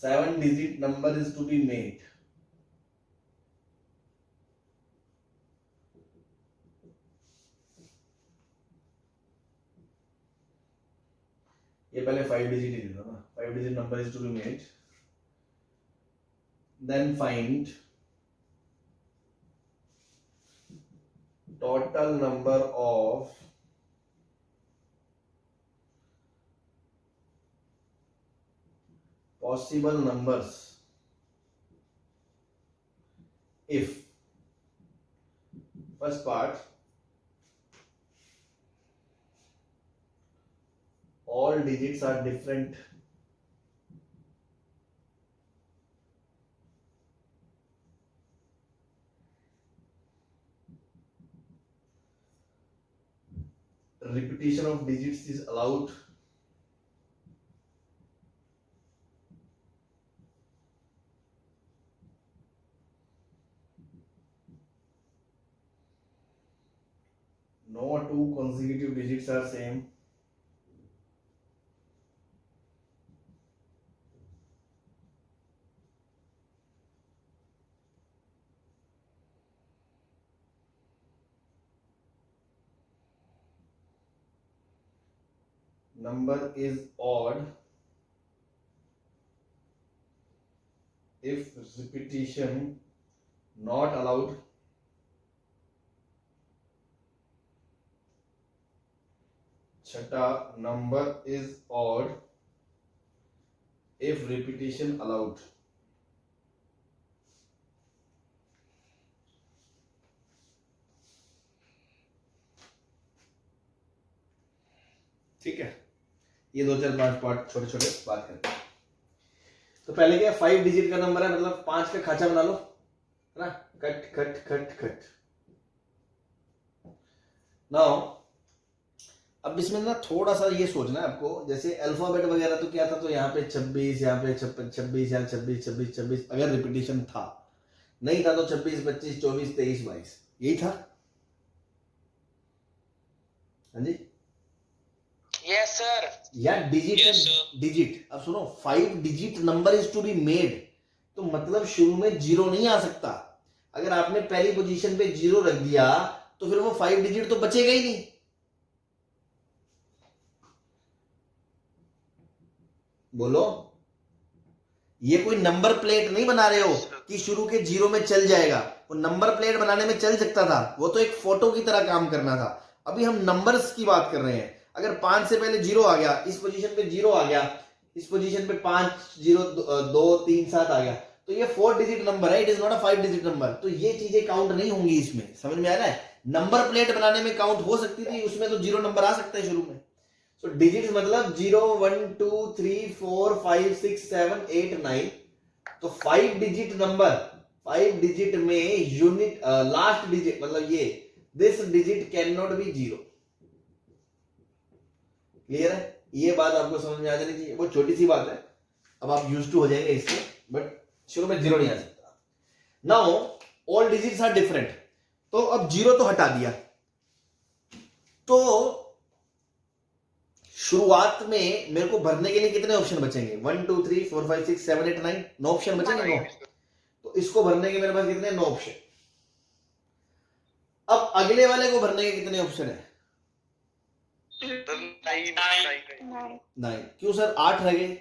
7-digit number is to be made. ये पहले 5 digit ही देता ना, 5 digit number is to be made. Then find total number of possible numbers if first part all digits are different repetition of digits is allowed no two consecutive digits are same number is odd if repetition not allowed छठा number is odd if repetition allowed ठीक है ये 2 4 5 पार्ट छोटे छोटे बात करते हैं तो पहले क्या 5 डिजिट का नंबर है मतलब 5 का खाचा बना लो है ना cut cut cut cut now अब इसमें ना थोड़ा सा ये सोचना है आपको जैसे अल्फाबेट वगैरह तो क्या था तो यहाँ पे 26 यहाँ पे 26 यहाँ 26 26 26 अगर रिपीटिशन था नहीं था तो 26 25 24 23 22 यही था हाँ जी यस सर। या डिजिट डिजिट अब सुनो 5 digit number is to be made तो मतलब शुरू में 0 नहीं आ सकता अगर आपने पहली पोजीशन पे 0 रख दिया तो फिर वो 5 डिजिट तो बचेगा ही नहीं बोलो ये कोई नंबर प्लेट नहीं बना रहे हो कि शुरू के 0 में चल जाएगा वो नंबर प्लेट बनाने में चल सकता था वो तो एक फोटो की तरह काम करना था अभी हम नंबर्स की बात कर रहे हैं अगर 5 से पहले 0 आ गया इस पोजीशन पे 0 आ गया इस पोजीशन पे 5 0 2 3 7 आ गया तो ये 4 डिजिट नंबर है it is not a 5 digit number तो ये चीजें काउंट नहीं होंगी इसमें समझ में आ रहा है नंबर प्लेट बनाने में काउंट हो सकती थी उसमें तो 0 नंबर आ सकता है शुरू में सो डिजिट मतलब 0 1 2 3 4 5 6 7 8 9 तो 5 डिजिट नंबर 5 डिजिट में यूनिट लास्ट डिजिट मतलब ये this digit can not be 0 clear है ये बात आपको समझ में आ जानी चाहिए वो छोटी सी बात है अब आप यूज्ड टू हो जाएंगे इससे बट शुरू में 0 नहीं आ सकता now all digits are different तो अब 0 तो हटा दिया तो शुरुआत में मेरे को भरने के लिए कितने ऑप्शन बचेंगे 1 2 3 4 5 6 7 8 9 9 ऑप्शन बचेंगे 9 तो इसको भरने के मेरे पास कितने 9 ऑप्शन अब अगले वाले को भरने के कितने ऑप्शन है 9 क्यों सर 8 रह गए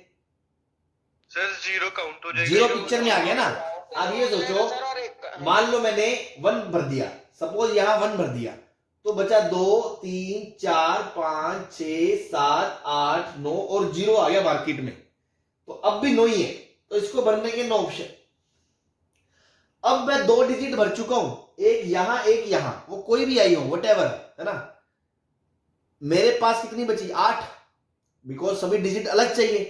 सर 0 काउंट हो जाएगा 0 पिक्चर में आ गया ना अब ये सोचो मान लो मैंने 1 भर दिया सपोज यहां 1 भर दिया तो बचा 2 3 4 5 6 7 8 9 और 0 आ गया मार्केट में तो अब भी 9 ही है तो इसको भरने के 9 ऑप्शन अब मैं 2 डिजिट भर चुका हूं एक यहां वो कोई भी आई हो व्हाटएवर है ना मेरे पास कितनी बची 8 बिकॉज सभी डिजिट अलग चाहिए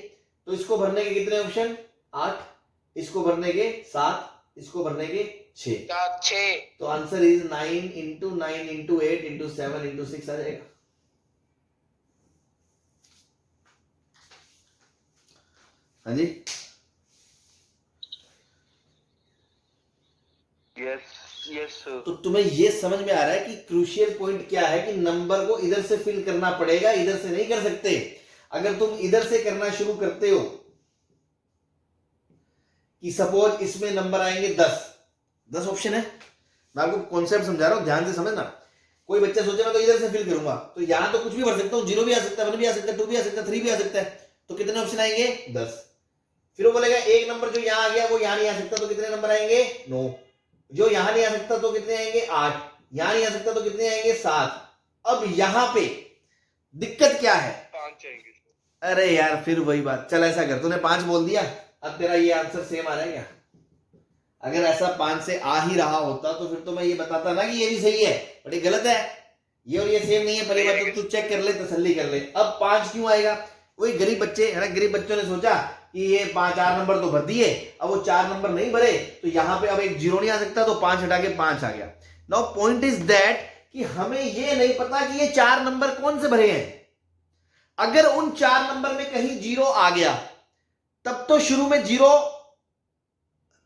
तो इसको भरने के कितने ऑप्शन 8 इसको भरने के 7 इसको भरने के 6 तो answer is 9 into 9 into 8 into 7 into 6 आ जाएगा हाँ जी यस सर तो तुम्हें ये समझ में आ रहा है कि क्रूशियल पॉइंट क्या है कि नंबर को इधर से फिल करना पड़ेगा इधर से नहीं कर सकते अगर तुम इधर से करना शुरू करते हो कि सपोज इसमें नंबर आएंगे 10 ऑप्शन है। मैं आपको कॉन्सेप्ट समझा रहा हूं, ध्यान से समझना। कोई बच्चा सोचे मैं तो इधर से फिल करूंगा, तो यहां तो कुछ भी भर सकता हूं, 0 भी आ सकता है, 1 भी आ सकता है, 2 भी आ सकता है, 3 भी आ सकता है। तो कितने ऑप्शन आएंगे? 10। फिर वो बोलेगा एक नंबर जो यहां आ गया वो यहां नहीं आ सकता, तो कितने नंबर आएंगे? 9। जो यहां नहीं आ सकता तो कितने आएंगे? 8। यहां नहीं आ सकता तो कितने आएंगे? 7। अब यहां पे दिक्कत क्या है? 5 आएंगे सर। अरे यार फिर वही बात। चल ऐसा कर, तूने 5 बोल दिया, अब तेरा ये आंसर सेम आ रहा है क्या? अगर ऐसा 5 से आ ही रहा होता तो फिर तो मैं ये बताता ना कि ये भी सही है, बट ये गलत है, ये और ये सेम नहीं है। पहली बात तो तू चेक कर ले, तसल्ली कर ले। अब 5 क्यों आएगा? वही गरीब बच्चे है ना, गरीब बच्चों ने सोचा कि ये 4 नंबर तो भर दिए, अब वो 4 नंबर नहीं भरे तो यहाँ पे अब एक 0 नहीं आ सकता, तो 5 हटा के 5 आ गया। नाउ पॉइंट इज दैट कि हमें ये नहीं पता कि ये 4 नंबर कौन से भरे हैं। अगर उन 4 नंबर में कहीं 0 आ गया तब तो शुरू में 0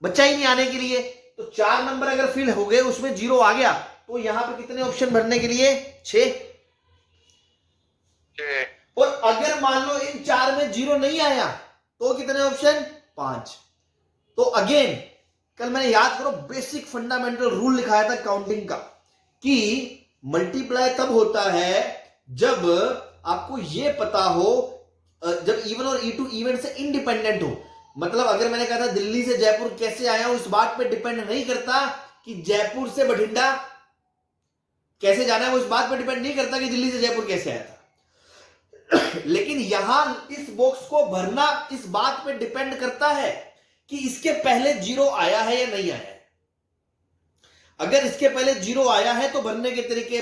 बच्चा ही नहीं आने के लिए। तो 4 नंबर अगर फिल हो गए, उसमें 0 आ गया, तो यहां पे कितने ऑप्शन भरने के लिए? 6। और अगर मान लो इन 4 में 0 नहीं आया तो कितने ऑप्शन? 5। तो अगेन कल मैंने, याद करो, बेसिक फंडामेंटल रूल लिखाया था काउंटिंग का कि मल्टीप्लाई तब होता है जब आपको ये पता हो, जब इवन और ई टू इवन से इंडिपेंडेंट हो। मतलब अगर मैंने कहा था दिल्ली से जयपुर कैसे आया हूं, इस बात पे डिपेंड नहीं करता कि जयपुर से बठिंडा कैसे जाना है, वो इस बात पे डिपेंड नहीं करता कि दिल्ली से जयपुर कैसे आया था। लेकिन यहां इस बॉक्स को भरना इस बात पे डिपेंड करता है कि इसके पहले 0 आया है या नहीं आया है। अगर इसके पहले 0 आया है तो भरने के तरीके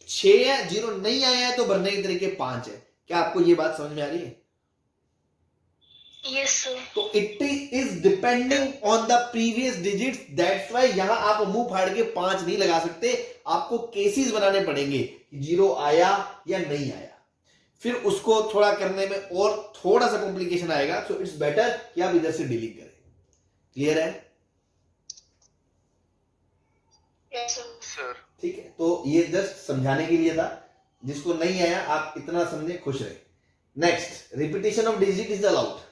6 है, 0 नहीं आया है तो भरने के तरीके 5 है। क्या आपको ये बात समझ में आ रही है? Yes sir. तो it is depending on the previous digits, that's why यहां आप मुंह फाड़ के 5 नहीं लगा सकते, आपको केसेस बनाने पड़ेंगे कि 0 आया या नहीं आया। फिर उसको थोड़ा करने में और थोड़ा सा कॉम्प्लिकेशन आएगा, सो इट्स बेटर कि आप इधर से डीलिंग करें। क्लियर है? Yes sir. ठीक है, तो ये जस्ट समझाने के लिए था। जिसको नहीं आया आप इतना समझे, खुश रहे। Next, repetition of digit is allowed.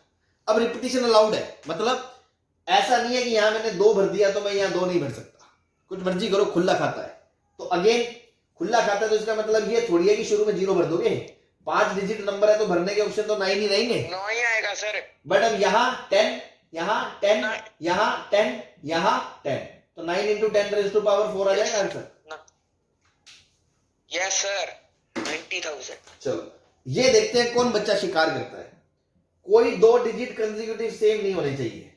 अब रिपीटेशन अलाउड है, मतलब ऐसा नहीं है कि यहां मैंने 2 भर दिया तो मैं यहां 2 नहीं भर सकता। कुछ मर्जी करो, खुला खाता है। तो अगेन खुला खाता है तो इसका मतलब ये थोड़ी है कि शुरू में 0 भर दोगे। 5 डिजिट नंबर है तो भरने के ऑप्शन तो 9 ही रहेंगे। 9 ही आएगा सर। बट अब यहाँ 10, यहाँ 10, यहाँ 10, यहाँ 10, तो 9 into 10 raised to power 4 आ जाएगा आंसर। Yes sir, 90,000। चलो ये देखते हैं कौन बच्चा शिकार करता है। कोई 2 डिजिट कंसेक्यूटिव सेम नहीं होने चाहिए।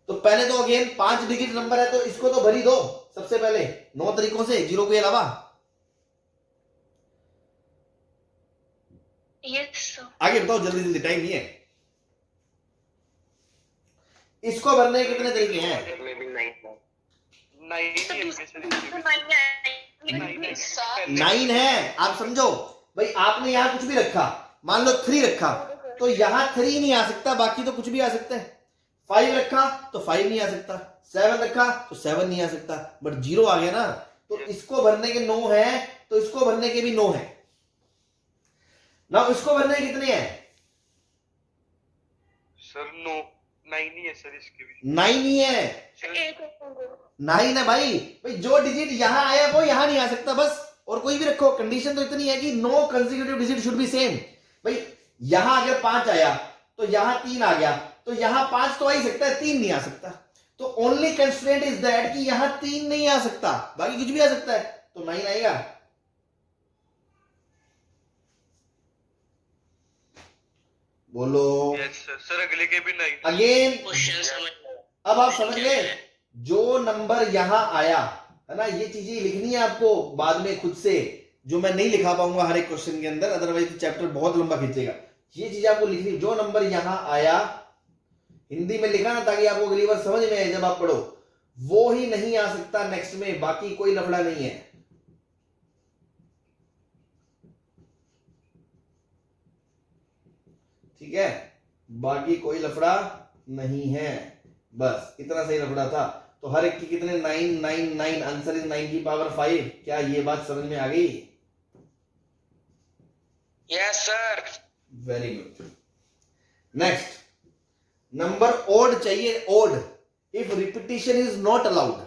तो पहले तो अगेन 5 डिजिट नंबर है तो इसको तो भरी दो सबसे पहले 9 तरीकों से, 0 के अलावा। Yes sir. आगे बताओ जल्दी जल्दी, टाइम नहीं है। इसको भरने के कितने तरीके हैं? 9 है। आप समझो भाई, आपने यहां कुछ भी रखा, मान लो 3 रखा तो यहां 3 नहीं आ सकता, बाकी तो कुछ भी आ सकता है। 5 रखा तो 5 नहीं आ सकता, 7 रखा तो 7 नहीं आ सकता, बट 0 आ गया ना। तो इसको भरने के 9 है, तो इसको भरने के भी 9 है ना। इसको भरने के कितने हैं सर? 9 ही है सर, इसके भी 9 ही है। 9 है भाई। जो डिजिट यहां आया वो यहां नहीं आ सकता बस, और कोई भी रखो। कंडीशन तो इतनी है कि no consecutive digit should be same. भाई यहां अगर 5 आया तो यहां 3 आ गया, तो यहां 5 तो आ ही सकता है, 3 नहीं आ सकता। तो ओनली कंस्ट्रेंट इज दैट कि यहां 3 नहीं आ सकता, बाकी कुछ भी आ सकता है, तो 9 आएगा। बोलो। Yes sir. सर अगले के भी 9 अगेन क्वेश्चन समझ। अब आप समझ गए, जो नंबर यहां आया है ना, ये चीजें लिखनी है आपको बाद में खुद से, जो मैं नहीं लिखा पाऊंगा हर एक क्वेश्चन के अंदर, अदरवाइज चैप्टर बहुत लंबा खींचेगा। ये चीज आपको लिखनी, जो नंबर यहां आया हिंदी में लिखा ना, ताकि आपको अगली बार समझ में आए जब आप पढ़ो, वो ही नहीं आ सकता नेक्स्ट में, बाकी कोई लफड़ा नहीं है। ठीक है, बाकी कोई लफड़ा नहीं है, बस इतना सही लफड़ा था। तो हर एक की कितने? 9 9 9, आंसर इज 9 की पावर 5। क्या ये बात समझ में आ गई? Yes sir. Very good. Next, number odd चाहिए, odd. If repetition is not allowed,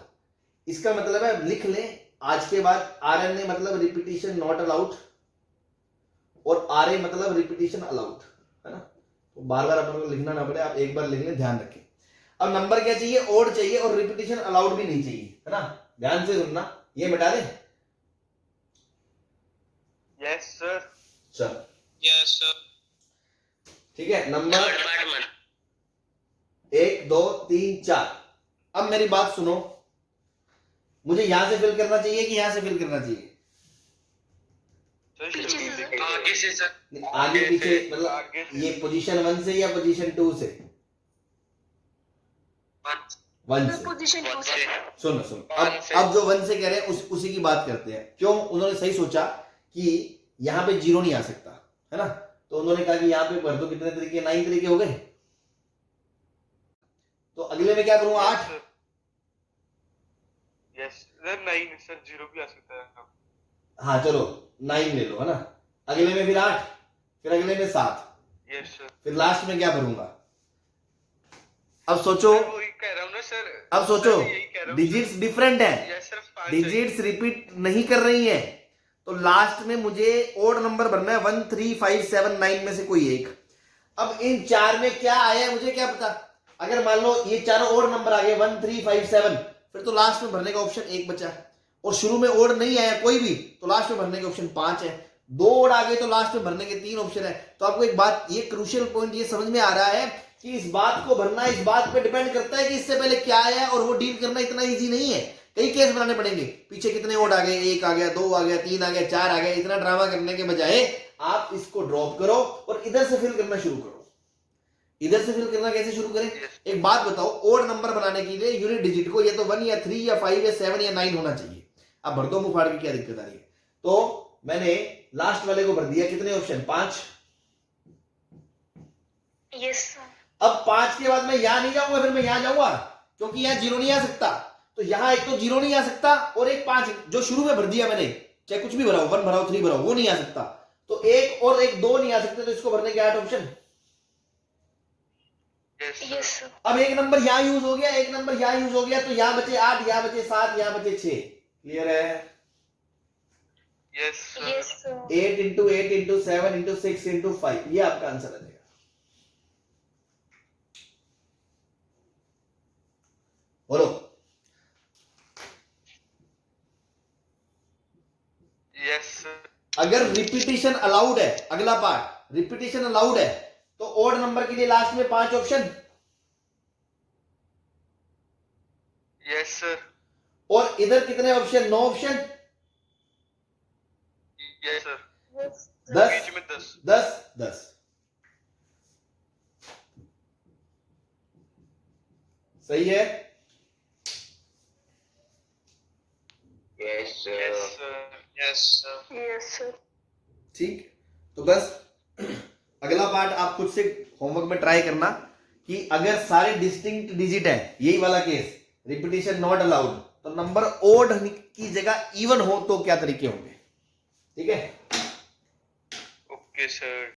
इसका मतलब है, लिख लें आज के बाद, RNA मतलब रिपीटिशन नॉट अलाउड और RA मतलब रिपीटिशन अलाउड, है ना। तो बार बार अपन को लिखना ना पड़े, आप एक बार लिख लें, ध्यान रखें। अब नंबर क्या चाहिए, ओड चाहिए और रिपीटिशन अलाउड भी नहीं चाहिए, है ना। ध्यान से सुनना, ये मिटा दे। Yes sir. चल यस सर। ठीक है, नंबर 1 2 3 4। अब मेरी बात सुनो, मुझे यहां से फिल करना चाहिए कि यहां से फिल करना चाहिए? आगे से सर। आगे पीछे मतलब आगे से। ये पोजीशन 1 से या पोजीशन 2 से? 1 से। पोजीशन 2 से। सुनो अब जो 1 से कह रहे हैं उसी की बात करते हैं। क्यों? उन्होंने सही सोचा कि यहाँ पे 0 नहीं आ सकता, है ना। तो उन्होंने कहा कि यहाँ पे भर दो, कितने तरीके, 9 तरीके हो गए। तो अगले में क्या करूंगा, 8। यस सर, 9 सर, 0 भी आ सकता है। हाँ चलो 9 ले लो, है ना। अगले में फिर 8, फिर अगले में 7, यस सर। फिर लास्ट में क्या भरूंगा? अब सोचो, सर वही कह रहा हूँ ना सर। अब सोचो, सर, यही कह रहा हूँ। डिजिट्स डिफरेंट है, यस सर, 5 डिजिट्स रिपीट नहीं कर रही हैं। तो लास्ट में मुझे ओड नंबर भरना है, 1 3 5 7 9 में से कोई एक। अब इन 4 में क्या आया है मुझे क्या पता। अगर मान लो ये चारों ओड नंबर आ गए 1 3 5 7, फिर तो लास्ट में भरने का ऑप्शन 1 बचा। और शुरू में ओड नहीं आया कोई भी, तो लास्ट में भरने के ऑप्शन 5 है। 2 ओड आ गए तो लास्ट में भरने के 3 ऑप्शन है। तो आपको एक बात, ये क्रूशियल पॉइंट ये समझ में आ रहा है कि इस बात को भरना इस बात पे डिपेंड करता है कि इससे पहले क्या आया, और वो डील करना इतना इजी नहीं है। कई केस बनाने पड़ेंगे, पीछे कितने ओड आ गए, 1 आ गया, 2 आ गया, 3 आ गया, 4 आ गया। इतना ड्रामा करने के बजाय आप इसको ड्रॉप करो और इधर से फिल करना शुरू करो। इधर से फिल करना कैसे शुरू करें? एक बात बताओ, ओड नंबर बनाने के लिए यूनिट डिजिट को या तो 1 या 3 या 5 या 7 या 9 होना चाहिए। अब भर दो मुंह फाड़ के, क्या दिक्कत आ रही है? तो मैंने लास्ट वाले को भर दिया, कितने ऑप्शन, 5। यस अब 5 के बाद मैं यहां नहीं जाऊंगा, फिर मैं यहां जाऊंगा, क्योंकि यहां 0 नहीं आ सकता। तो यहां एक तो 0 नहीं आ सकता, और एक 5 जो शुरू में भर दिया मैंने, चाहे कुछ भी भराओ, 1 भराओ 3 भराओ, वो नहीं आ सकता। तो एक और एक 2 नहीं आ सकते, तो इसको भरने के 8 ऑप्शन। Yes sir. अब एक नंबर यहां यूज हो गया, एक नंबर यहां यूज हो गया, तो यहां बचे 8, यहां बचे 7, यहां बचे 6। क्लियर है? Yes sir. Yes 8 into 8 into 7 into 6 into 5, ये आपका आंसर आ जाएगा। बोलो। Yes sir. अगर रिपीटिशन अलाउड है, अगला पार्ट, रिपीटिशन अलाउड है, तो ओड नंबर के लिए लास्ट में 5 ऑप्शन। Yes sir. और इधर कितने ऑप्शन, 9 ऑप्शन। Yes sir. 10 बीच में 10। 10 10। सही है? Yes yes sir. Sir. Yes sir. Yes ठीक। तो बस अगला पार्ट आप खुद से होमवर्क में ट्राई करना कि अगर सारे डिस्टिंक्ट डिजिट है, यही वाला केस, रिपीटिशन नॉट अलाउड, तो नंबर ओड की जगह इवन हो तो क्या तरीके होंगे। ठीक है? Okay sir.